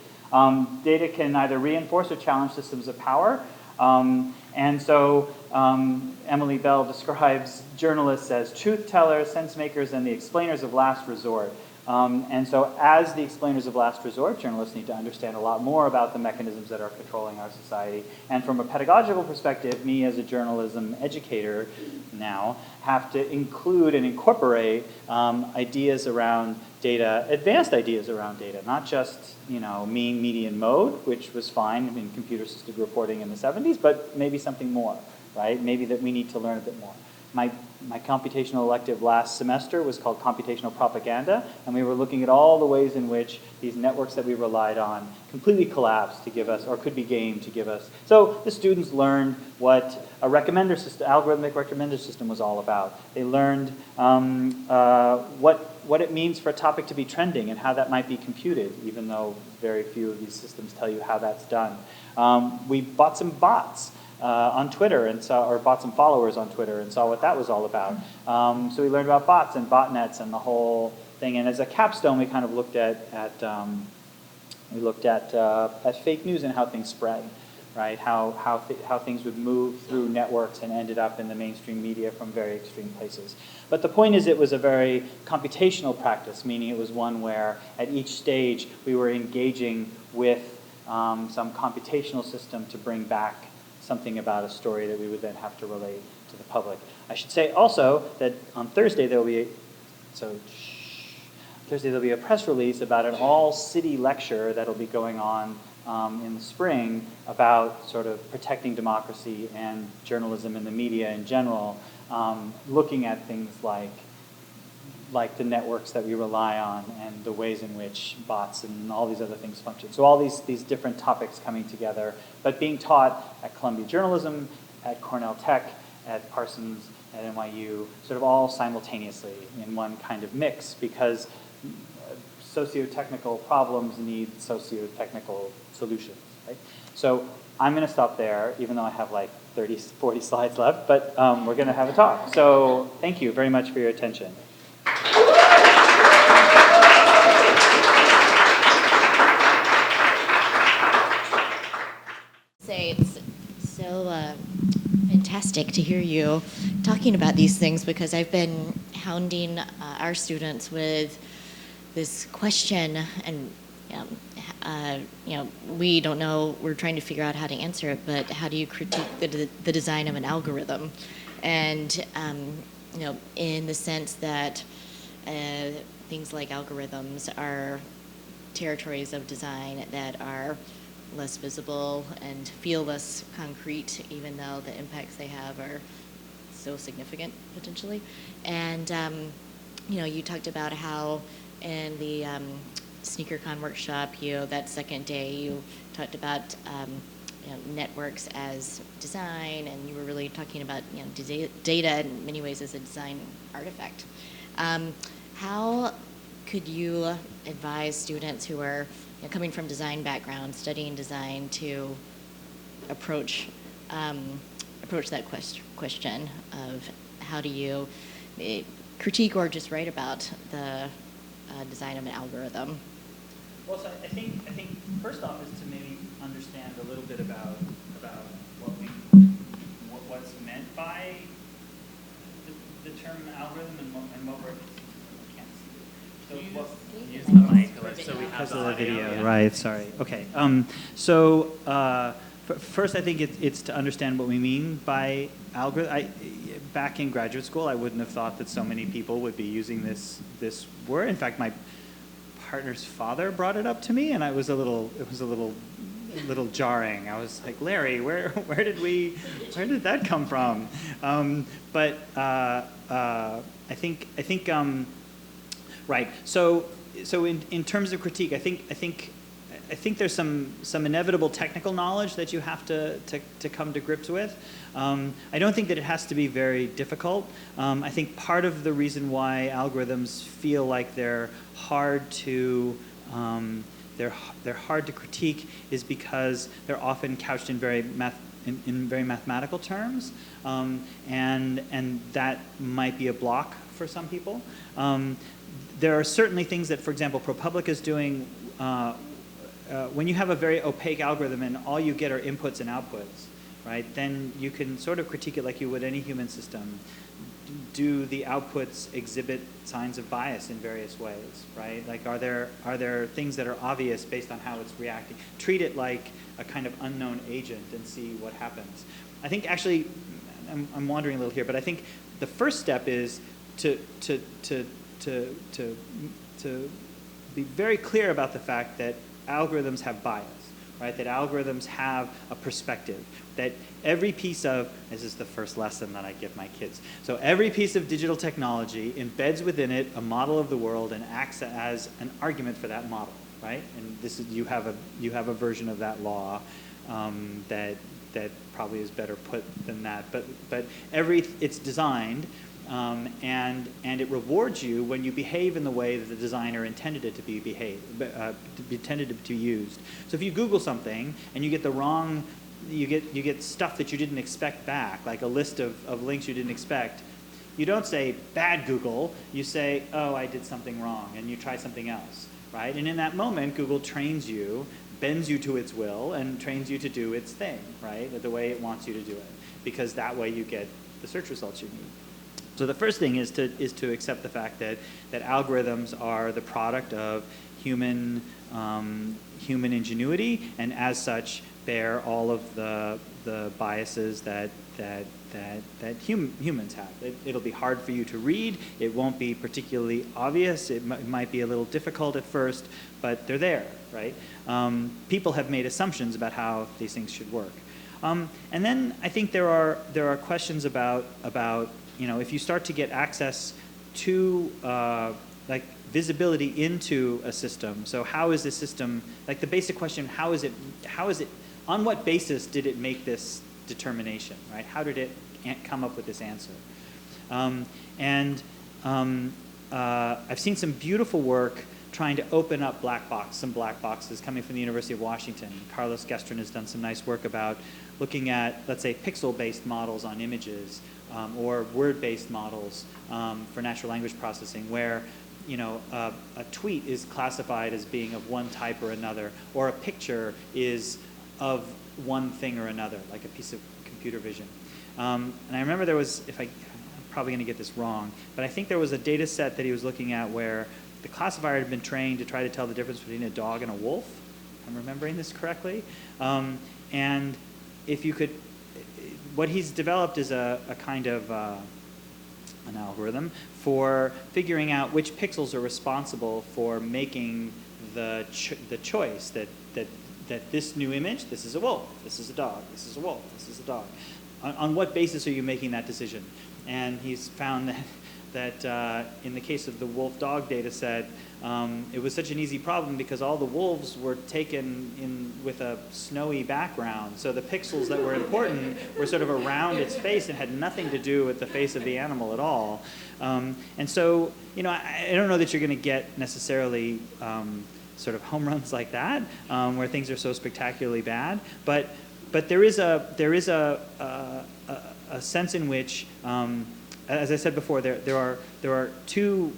Data can either reinforce or challenge systems of power. And so Emily Bell describes journalists as truth tellers, sense makers, and the explainers of last resort. And so as the explainers of last resort, journalists need to understand a lot more about the mechanisms that are controlling our society. And from a pedagogical perspective, me as a journalism educator now have to include and incorporate ideas around data, advanced ideas around data, not just mean, median, mode, which was fine in computer-assisted reporting in the 70s, but maybe something more, right? Maybe that we need to learn a bit more. My computational elective last semester was called Computational Propaganda, and we were looking at all the ways in which these networks that we relied on completely collapsed to give us, or could be gamed to give us. So the students learned what a recommender system, algorithmic recommender system was all about. They learned what it means for a topic to be trending and how that might be computed, even though very few of these systems tell you how that's done. We bought some bots on Twitter or bought some followers on Twitter and saw what that was all about. So we learned about bots and botnets and the whole thing. And as a capstone, we kind of looked at We looked at fake news and how things spread, right? How things would move through networks and ended up in the mainstream media from very extreme places. But the point is, it was a very computational practice, meaning it was one where at each stage we were engaging with some computational system to bring back something about a story that we would then have to relate to the public. I should say also that on Thursday there will be a press release about an all-city lecture that'll be going on in the spring about sort of protecting democracy and journalism and the media in general, looking at things like the networks that we rely on and the ways in which bots and all these other things function. So all these different topics coming together, but being taught at Columbia Journalism, at Cornell Tech, at Parsons, at NYU, sort of all simultaneously in one kind of mix, because socio-technical problems need socio-technical solutions, right? So I'm going to stop there, even though I have like 30, 40 slides left, but we're going to have a talk. So thank you very much for your attention. Say it's so fantastic to hear you talking about these things, because I've been hounding our students with this question, and we don't know, we're trying to figure out how to answer it, but how do you critique the design of an algorithm? And in the sense that things like algorithms are territories of design that are less visible and feel less concrete, even though the impacts they have are so significant potentially. And you talked about how in the SneakerCon workshop, that second day, you talked about networks as design, and you were really talking about data in many ways as a design artifact. How could you advise students who are coming from design backgrounds, studying design, to approach that question of how do you critique or just write about the design of an algorithm? Well, so I think first off is to maybe understand a little bit about what's meant by the term algorithm and what we're. So use the mic so we have because the of the audio. video, Yeah. right? Sorry. Okay. First, I think it's to understand what we mean by algorithm. Back in graduate school, I wouldn't have thought that so many people would be using this word. In fact, my partner's father brought it up to me, and it was a little jarring. I was like, Larry, where did that come from? But I think right. So in terms of critique, I think there's some inevitable technical knowledge that you have to come to grips with. I don't think that it has to be very difficult. I think part of the reason why algorithms feel like they're hard to critique is because they're often couched in very mathematical terms, and that might be a block for some people. There are certainly things that, for example, ProPublica is doing. When you have a very opaque algorithm and all you get are inputs and outputs, right, then you can sort of critique it like you would any human system. Do the outputs exhibit signs of bias in various ways, right? Like, are there things that are obvious based on how it's reacting? Treat it like a kind of unknown agent and see what happens. I think actually, I'm wandering a little here, but I think the first step is to be very clear about the fact that algorithms have bias, right? That algorithms have a perspective. That every piece of, this is the first lesson that I give my kids. So every piece of digital technology embeds within it a model of the world and acts as an argument for that model, right? And this is, you have a version of that law that probably is better put than that. But it's designed. And it rewards you when you behave in the way that the designer intended it to be intended to be used. So if you Google something and you get the wrong, you get stuff that you didn't expect back, like a list of links you didn't expect. You don't say bad Google. You say, oh, I did something wrong, and you try something else, right? And in that moment, Google trains you, bends you to its will, and trains you to do its thing, right? The way it wants you to do it, because that way you get the search results you need. So the first thing is to accept the fact that algorithms are the product of human ingenuity, and as such bear all of the biases that humans have. It'll be hard for you to read. It won't be particularly obvious. It might be a little difficult at first, but they're there, right? People have made assumptions about how these things should work. And then I think there are questions about if you start to get access to like visibility into a system. So how is the system, like the basic question, how is it, on what basis did it make this determination, right? How did it come up with this answer? I've seen some beautiful work trying to open up some black boxes coming from the University of Washington. Carlos Gestrin has done some nice work about looking at, let's say, pixel-based models on images, or word-based models for natural language processing, where a tweet is classified as being of one type or another, or a picture is of one thing or another, like a piece of computer vision. And I remember there was, I'm probably going to get this wrong, but I think there was a data set that he was looking at where the classifier had been trained to try to tell the difference between a dog and a wolf, if I'm remembering this correctly. And if you could, what he's developed is a kind of an algorithm for figuring out which pixels are responsible for making the choice that this new image, this is a wolf, this is a dog, this is a wolf, this is a dog. On what basis are you making that decision? And he's found that in the case of the wolf-dog data set, it was such an easy problem because all the wolves were taken in with a snowy background. So the pixels that were important were sort of around its face and had nothing to do with the face of the animal at all. And so, I don't know that you're going to get necessarily sort of home runs like that, where things are so spectacularly bad. But there is a sense in which, as I said before, there are two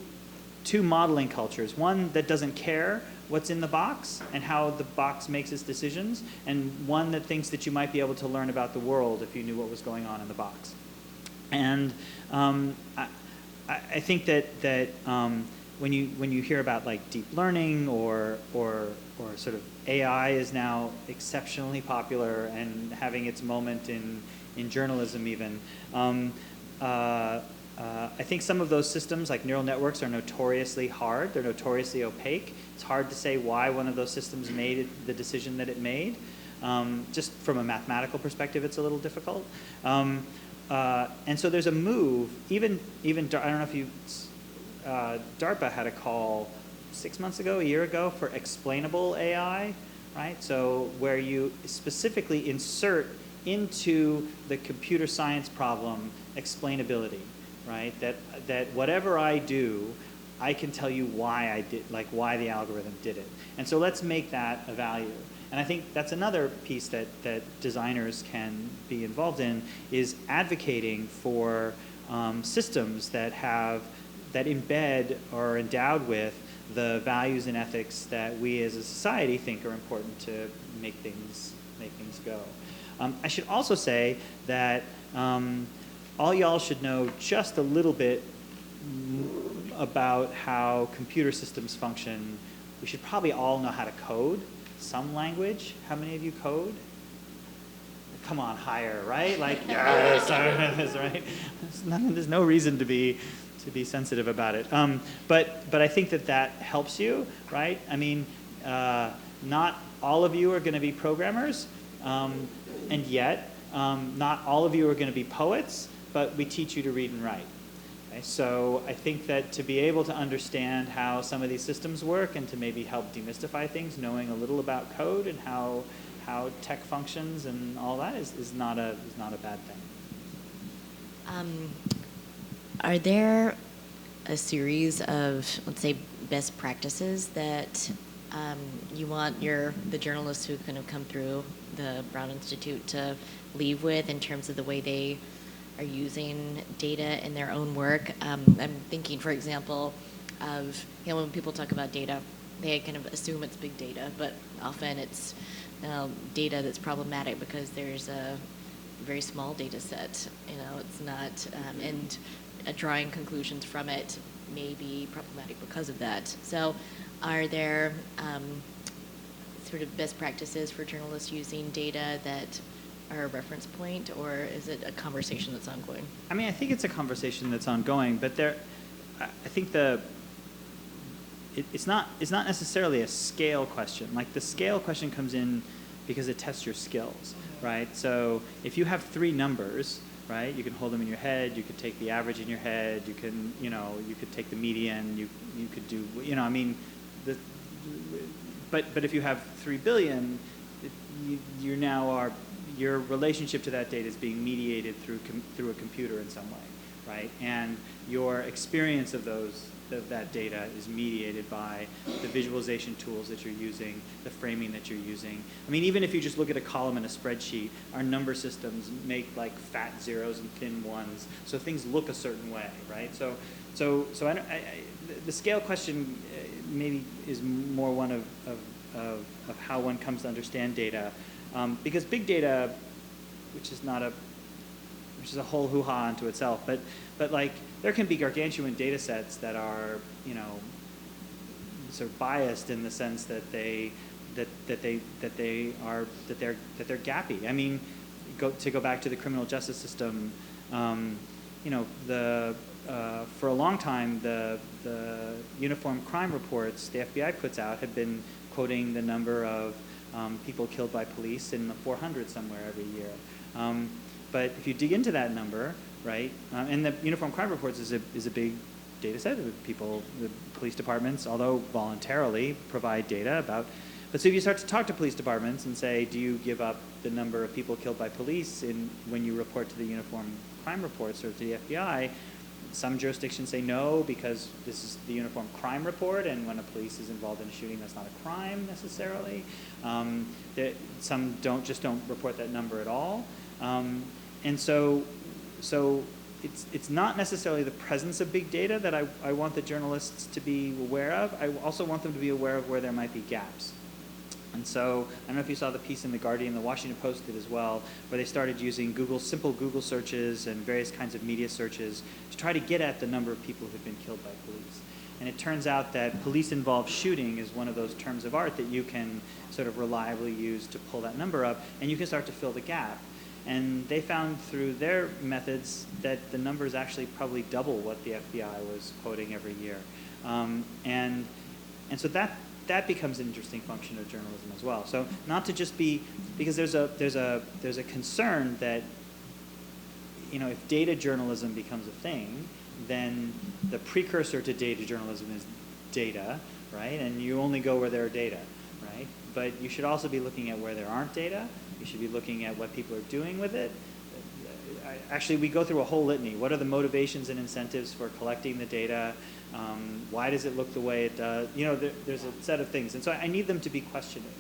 modeling cultures. One that doesn't care what's in the box and how the box makes its decisions, and one that thinks that you might be able to learn about the world if you knew what was going on in the box. And I think that when you hear about like deep learning or sort of AI is now exceptionally popular and having its moment in journalism even. I think some of those systems, like neural networks, are notoriously hard. They're notoriously opaque. It's hard to say why one of those systems made the decision that it made. Just from a mathematical perspective, it's a little difficult. And so there's a move, even I don't know if you, DARPA had a call 6 months ago, a year ago, for explainable AI, right? So where you specifically insert into the computer science problem explainability, right? That whatever I do, I can tell you why I did, like why the algorithm did it. And so let's make that a value. And I think that's another piece that designers can be involved in, is advocating for systems that embed or are endowed with the values and ethics that we as a society think are important to make things go. I should also say that all y'all should know just a little bit about how computer systems function. We should probably all know how to code some language. How many of you code? Come on, higher, right? Like, yes, right? There's no reason to be sensitive about it. But I think that helps you, right? I mean, not all of you are going to be programmers, and yet not all of you are going to be poets, but we teach you to read and write. Okay? So I think that to be able to understand how some of these systems work and to maybe help demystify things, knowing a little about code and how tech functions and all that is not a bad thing. Are there a series of, let's say, best practices that you want the journalists who kind of come through the Brown Institute to leave with in terms of the way they are using data in their own work? I'm thinking, for example, of when people talk about data, they kind of assume it's big data, but often it's data that's problematic because there's a very small data set. It's not, and drawing conclusions from it may be problematic because of that. So are there sort of best practices for journalists using data that are a reference point, or is it a conversation that's ongoing? I mean, I think it's a conversation that's ongoing, but I think it's not necessarily a scale question. Like, the scale question comes in because it tests your skills, right? So if you have 3 numbers, right, you can hold them in your head, you could take the average in your head, you can, you could take the median, you could do, I mean, but if you have 3 billion, you now are, your relationship to that data is being mediated through a computer in some way, right? And your experience of that data is mediated by the visualization tools that you're using, the framing that you're using. I mean, even if you just look at a column in a spreadsheet, our number systems make like fat zeros and thin ones, so things look a certain way, right? So the scale question maybe is more one of how one comes to understand data, because big data, which is a whole hoo-ha unto itself, but like, there can be gargantuan data sets that are, sort of biased in the sense that they're gappy. I mean, to go back to the criminal justice system, for a long time, the uniform crime reports the FBI puts out have been quoting the number of people killed by police in the 400 somewhere every year. But if you dig into that number, right, and the uniform crime reports is a big data set of people, the police departments, although voluntarily, provide data about. But so if you start to talk to police departments and say, do you give up the number of people killed by police when you report to the uniform crime reports or to the FBI, some jurisdictions say no, because this is the uniform crime report, and when a police is involved in a shooting, that's not a crime necessarily. Some don't report that number at all. And so it's not necessarily the presence of big data that I want the journalists to be aware of. I also want them to be aware of where there might be gaps. And so I don't know if you saw the piece in The Guardian, the Washington Post did as well, where they started using simple Google searches and various kinds of media searches to try to get at the number of people who've been killed by police. And it turns out that police-involved shooting is one of those terms of art that you can sort of reliably use to pull that number up, and you can start to fill the gap. And they found through their methods that the number is actually probably double what the FBI was quoting every year. And so that becomes an interesting function of journalism as well. So not to just be, because there's a concern that, if data journalism becomes a thing, then the precursor to data journalism is data, right? And you only go where there are data, right? But you should also be looking at where there aren't data. You should be looking at what people are doing with it. Actually, we go through a whole litany. What are the motivations and incentives for collecting the data? Why does it look the way it does? There's a set of things. And so I need them to be questioning,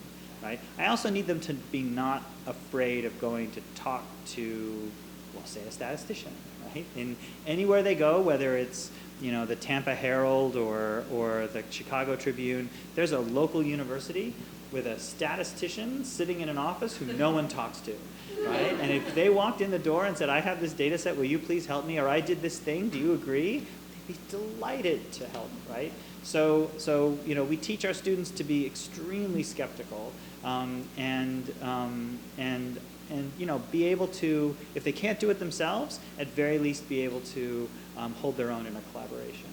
right? I also need them to be not afraid of going to talk to, well, say, a statistician, right? In anywhere they go, whether it's the Tampa Herald or the Chicago Tribune, there's a local university with a statistician sitting in an office who no one talks to, right? And if they walked in the door and said, I have this data set, will you please help me? Or I did this thing, do you agree? They'd be delighted to help, right? So we teach our students to be extremely skeptical and be able to, if they can't do it themselves, at very least be able to hold their own in a collaboration.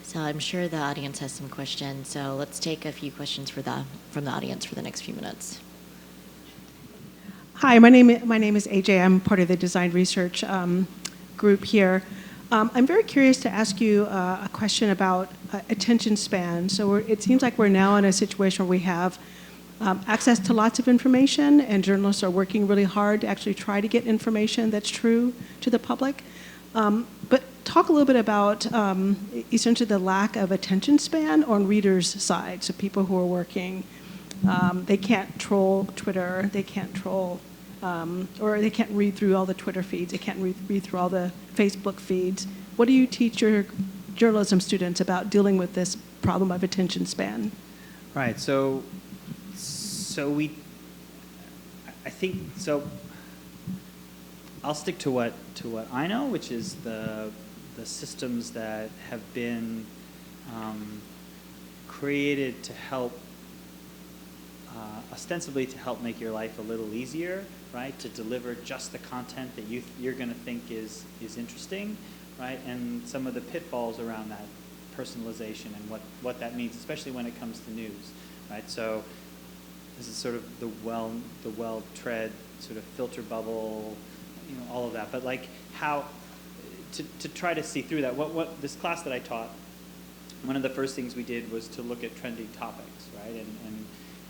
So I'm sure the audience has some questions. So let's take a few questions from the audience for the next few minutes. Hi, my name is AJ. I'm part of the design research group here. I'm very curious to ask you a question about attention span. So it seems like we're now in a situation where we have access to lots of information, and journalists are working really hard to actually try to get information that's true to the public. But talk a little bit about essentially the lack of attention span on readers' side. So people who are working, they can't troll Twitter, they can't troll, or they can't read through all the Twitter feeds, they can't read through all the Facebook feeds. What do you teach your journalism students about dealing with this problem of attention span? Right. So I think so. I'll stick to what I know, which is the systems that have been created to help, ostensibly to help make your life a little easier, right? To deliver just the content that you're going to think is interesting, right? And some of the pitfalls around that personalization and what that means, especially when it comes to news, right? So this is sort of the well-tread sort of filter bubble, all of that. But like how to try to see through that. What this class that I taught, one of the first things we did was to look at trending topics, right?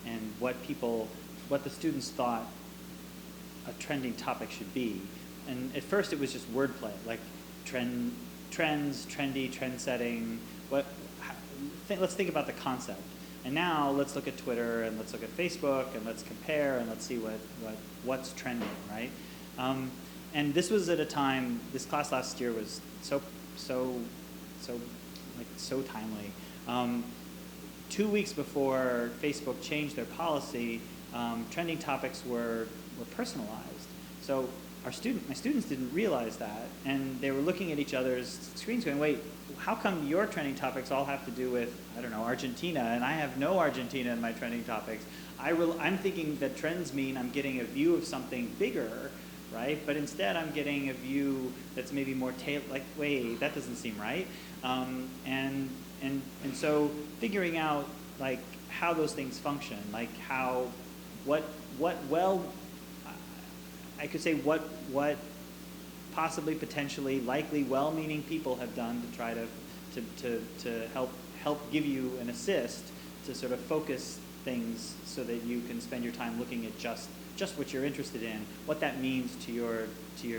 And what the students thought a trending topic should be. And at first it was just wordplay, like trends, trendy, trend setting. Let's think about the concept. And now let's look at Twitter and let's look at Facebook and let's compare and let's see what's trending, right? And this was at a time, this class last year was so timely. 2 weeks before Facebook changed their policy, trending topics were personalized. So my students didn't realize that, and they were looking at each other's screens going, wait, how come your trending topics all have to do with, I don't know, Argentina, and I have no Argentina in my trending topics? I'm thinking that trends mean I'm getting a view of something bigger, right? But instead I'm getting a view that's maybe more like, wait, that doesn't seem right. And so figuring out like how those things function, like I could say what possibly, potentially, likely, well-meaning people have done to try to help give you an assist to sort of focus things so that you can spend your time looking at just what you're interested in, what that means to your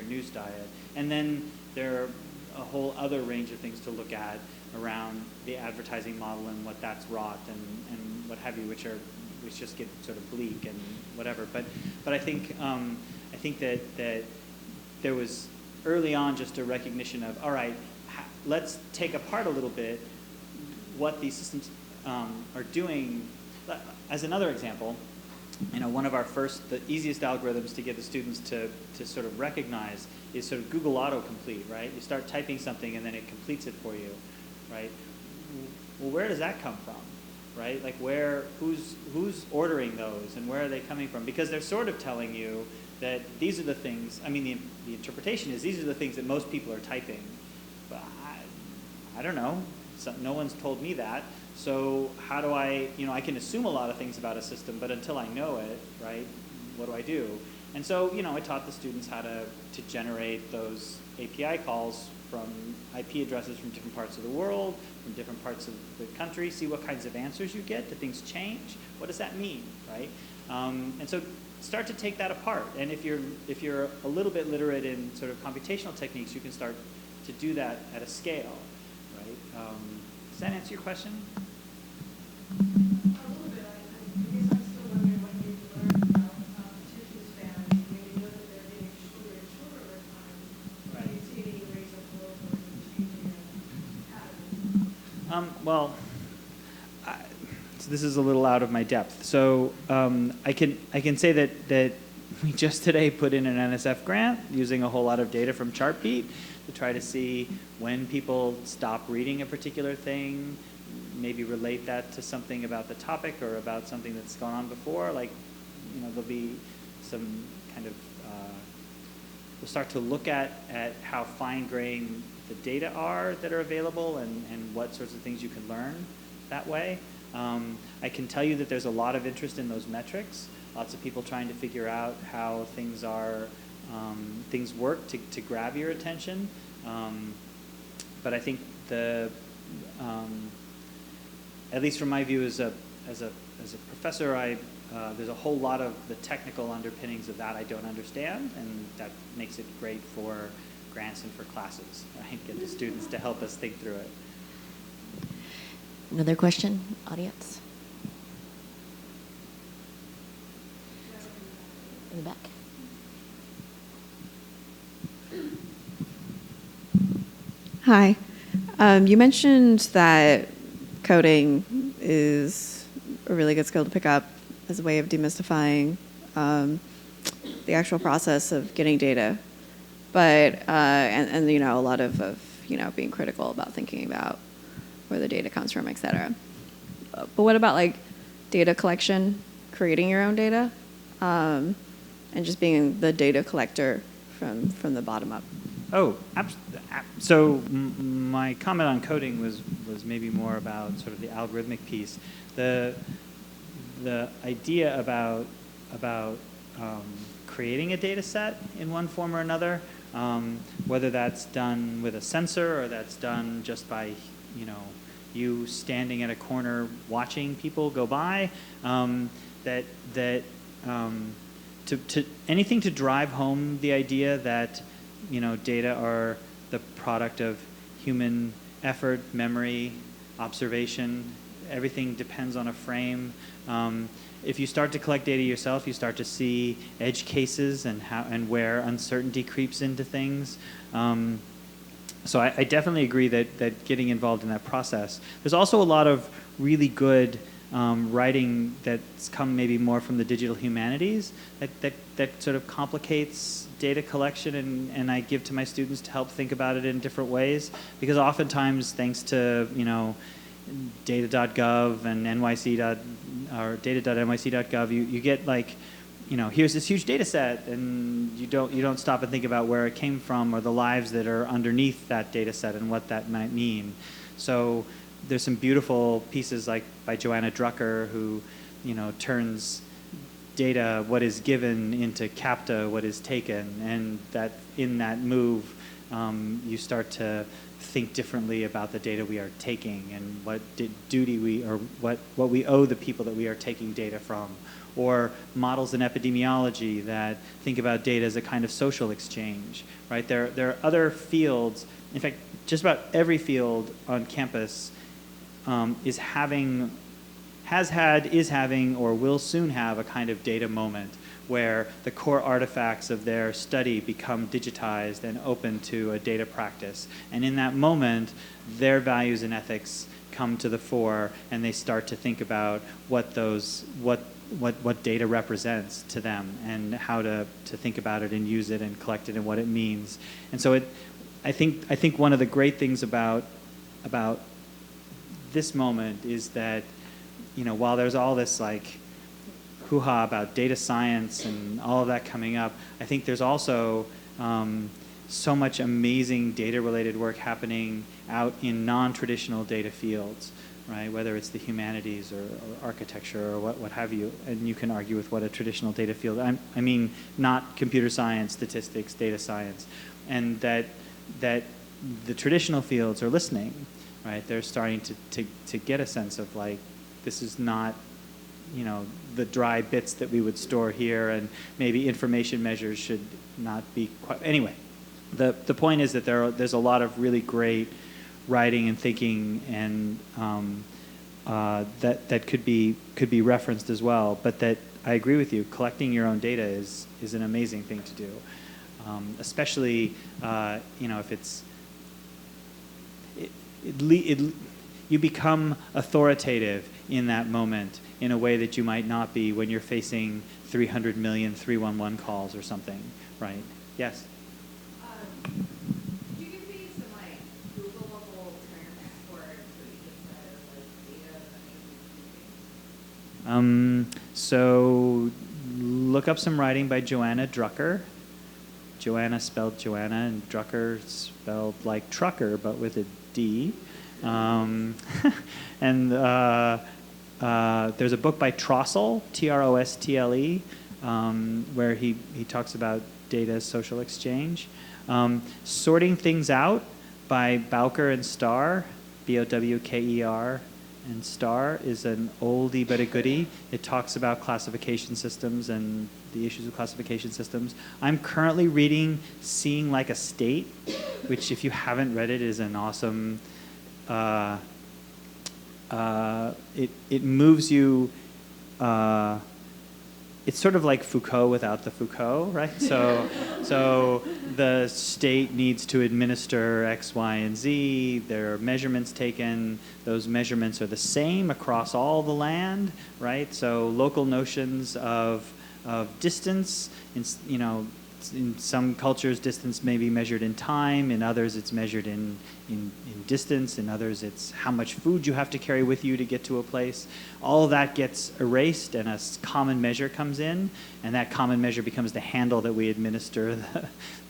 news diet. And then there are a whole other range of things to look at around the advertising model and what that's wrought and what have you, which just get sort of bleak and whatever. But I think that there was early on just a recognition of, all right, let's take apart a little bit what these systems are doing. As another example, one of the easiest algorithms to get the students to sort of recognize is sort of Google autocomplete, right? You start typing something and then it completes it for you, right? Well, where does that come from, right? Like who's ordering those and where are they coming from? Because they're sort of telling you that these are the things, the interpretation is these are the things that most people are typing. But I don't know. No one's told me that. So how do I can assume a lot of things about a system, but until I know it, right, what do I do? And so, I taught the students how to generate those API calls from IP addresses from different parts of the world, from different parts of the country, see what kinds of answers you get. Do things change? What does that mean, right? And so start to take that apart. And if you're a little bit literate in sort of computational techniques, you can start to do that at a scale, right? Does that answer your question? A little bit. I guess I'm still wondering what you've learned about attention spans. You know that they're getting shorter and shorter over time. Right. Do you see any ways of growth or changing patterns? Well, so this is a little out of my depth. So I can say that we just today put in an NSF grant using a whole lot of data from Chartbeat to try to see when people stop reading a particular thing, maybe relate that to something about the topic or about something that's gone on before. Like, there'll be some kind of, we'll start to look at how fine-grained the data are that are available and what sorts of things you can learn that way. I can tell you that there's a lot of interest in those metrics. Lots of people trying to figure out how things work to grab your attention. But I think at least from my view as a professor, there's a whole lot of the technical underpinnings of that I don't understand, and that makes it great for grants and for classes, right? Get the students to help us think through it. Another question, audience? In the back. Hi. You mentioned that coding is a really good skill to pick up as a way of demystifying the actual process of getting data. But, and you know, a lot of, you know, being critical about thinking about where the data comes from, et cetera. But what about like data collection, creating your own data, and just being the data collector from the bottom up? Oh, so my comment on coding was maybe more about sort of the algorithmic piece. The idea about creating a data set in one form or another, whether that's done with a sensor or that's done just by, you know, you standing at a corner watching people go by, to anything to drive home the idea that, you know, data are the product of human effort, memory, observation. Everything depends on a frame. If you start to collect data yourself, you start to see edge cases and where uncertainty creeps into things. So I definitely agree that getting involved in that process. There's also a lot of really good writing that's come maybe more from the digital humanities that sort of complicates data collection, and I give to my students to help think about it in different ways, because oftentimes, thanks to, you know, data.gov and or data.nyc.gov, you get like, you know, here's this huge data set, and you don't stop and think about where it came from or the lives that are underneath that data set and what that might mean. So there's some beautiful pieces like by Joanna Drucker, who, you know, turns data, what is given, into capta, what is taken, and that in that move, you start to think differently about the data we are taking and what duty we, or what we owe the people that we are taking data from, or models in epidemiology that think about data as a kind of social exchange, right? There are other fields. In fact, just about every field on campus is having, or will soon have a kind of data moment where the core artifacts of their study become digitized and open to a data practice. And in that moment, their values and ethics come to the fore, and they start to think about what data represents to them, and how to think about it and use it and collect it and what it means. And so I think one of the great things about this moment is that, you know, while there's all this like hoo-ha about data science and all of that coming up, I think there's also so much amazing data-related work happening out in non-traditional data fields, right? Whether it's the humanities or architecture or what have you, and you can argue with what a traditional data field. I mean, not computer science, statistics, data science, and that the traditional fields are listening, right? They're starting to get a sense of like, this is not, you know, the dry bits that we would store here, and maybe information measures should not be quite. Anyway, the point is that there's a lot of really great writing and thinking, and that could be referenced as well. But that I agree with you. Collecting your own data is an amazing thing to do, especially you know, if it's you become authoritative in that moment in a way that you might not be when you're facing 300 million 311 calls or something, right? Yes? Could you give me some like Google level terms for each set of like data? So look up some writing by Joanna Drucker. Joanna spelled Joanna, and Drucker spelled like trucker, but with a D. And there's a book by Trossel, Trostle, where he talks about data social exchange. Sorting Things Out by Bowker and Starr, Bowker and Starr, is an oldie but a goodie. It talks about classification systems and the issues of classification systems. I'm currently reading Seeing Like a State, which, if you haven't read it, is an awesome. It moves you it's sort of like Foucault without the Foucault, right? So the state needs to administer X, Y, and Z. There are measurements taken. Those measurements are the same across all the land, right? So local notions of distance, in some cultures, distance may be measured in time. In others, it's measured in distance. In others, it's how much food you have to carry with you to get to a place. All of that gets erased, and a common measure comes in, and that common measure becomes the handle that we administer.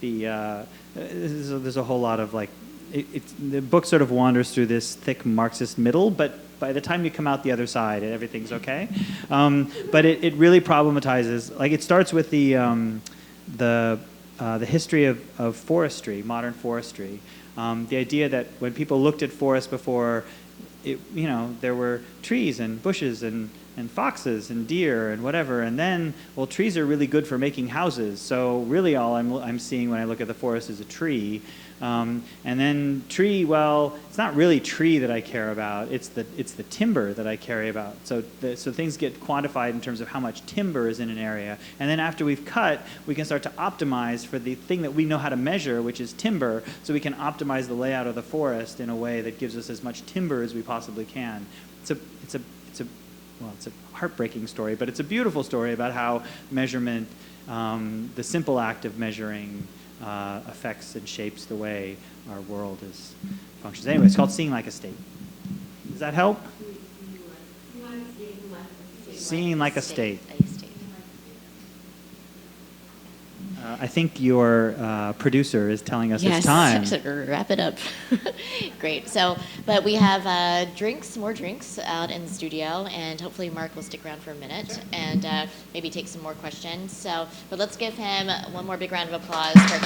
There's a whole lot of the book sort of wanders through this thick Marxist middle, but by the time you come out the other side, everything's okay. But it really problematizes. It starts with the history of forestry, modern forestry. The idea that when people looked at forests before, there were trees and bushes and foxes and deer and whatever, and then, well, trees are really good for making houses. So really all I'm seeing when I look at the forest is a tree. And then tree, well, it's not really tree that I care about. It's the timber that I care about. So things get quantified in terms of how much timber is in an area. And then after we've cut, we can start to optimize for the thing that we know how to measure, which is timber. So we can optimize the layout of the forest in a way that gives us as much timber as we possibly can. It's a heartbreaking story, but it's a beautiful story about how measurement, the simple act of measuring, affects and shapes the way our world functions. Anyway, it's called Seeing Like a State. Does that help? Seeing Like a State. I think your producer is telling us it's time. Yes, wrap it up. Great. But we have more drinks out in the studio, and hopefully Mark will stick around for a minute and maybe take some more questions. But let's give him one more big round of applause for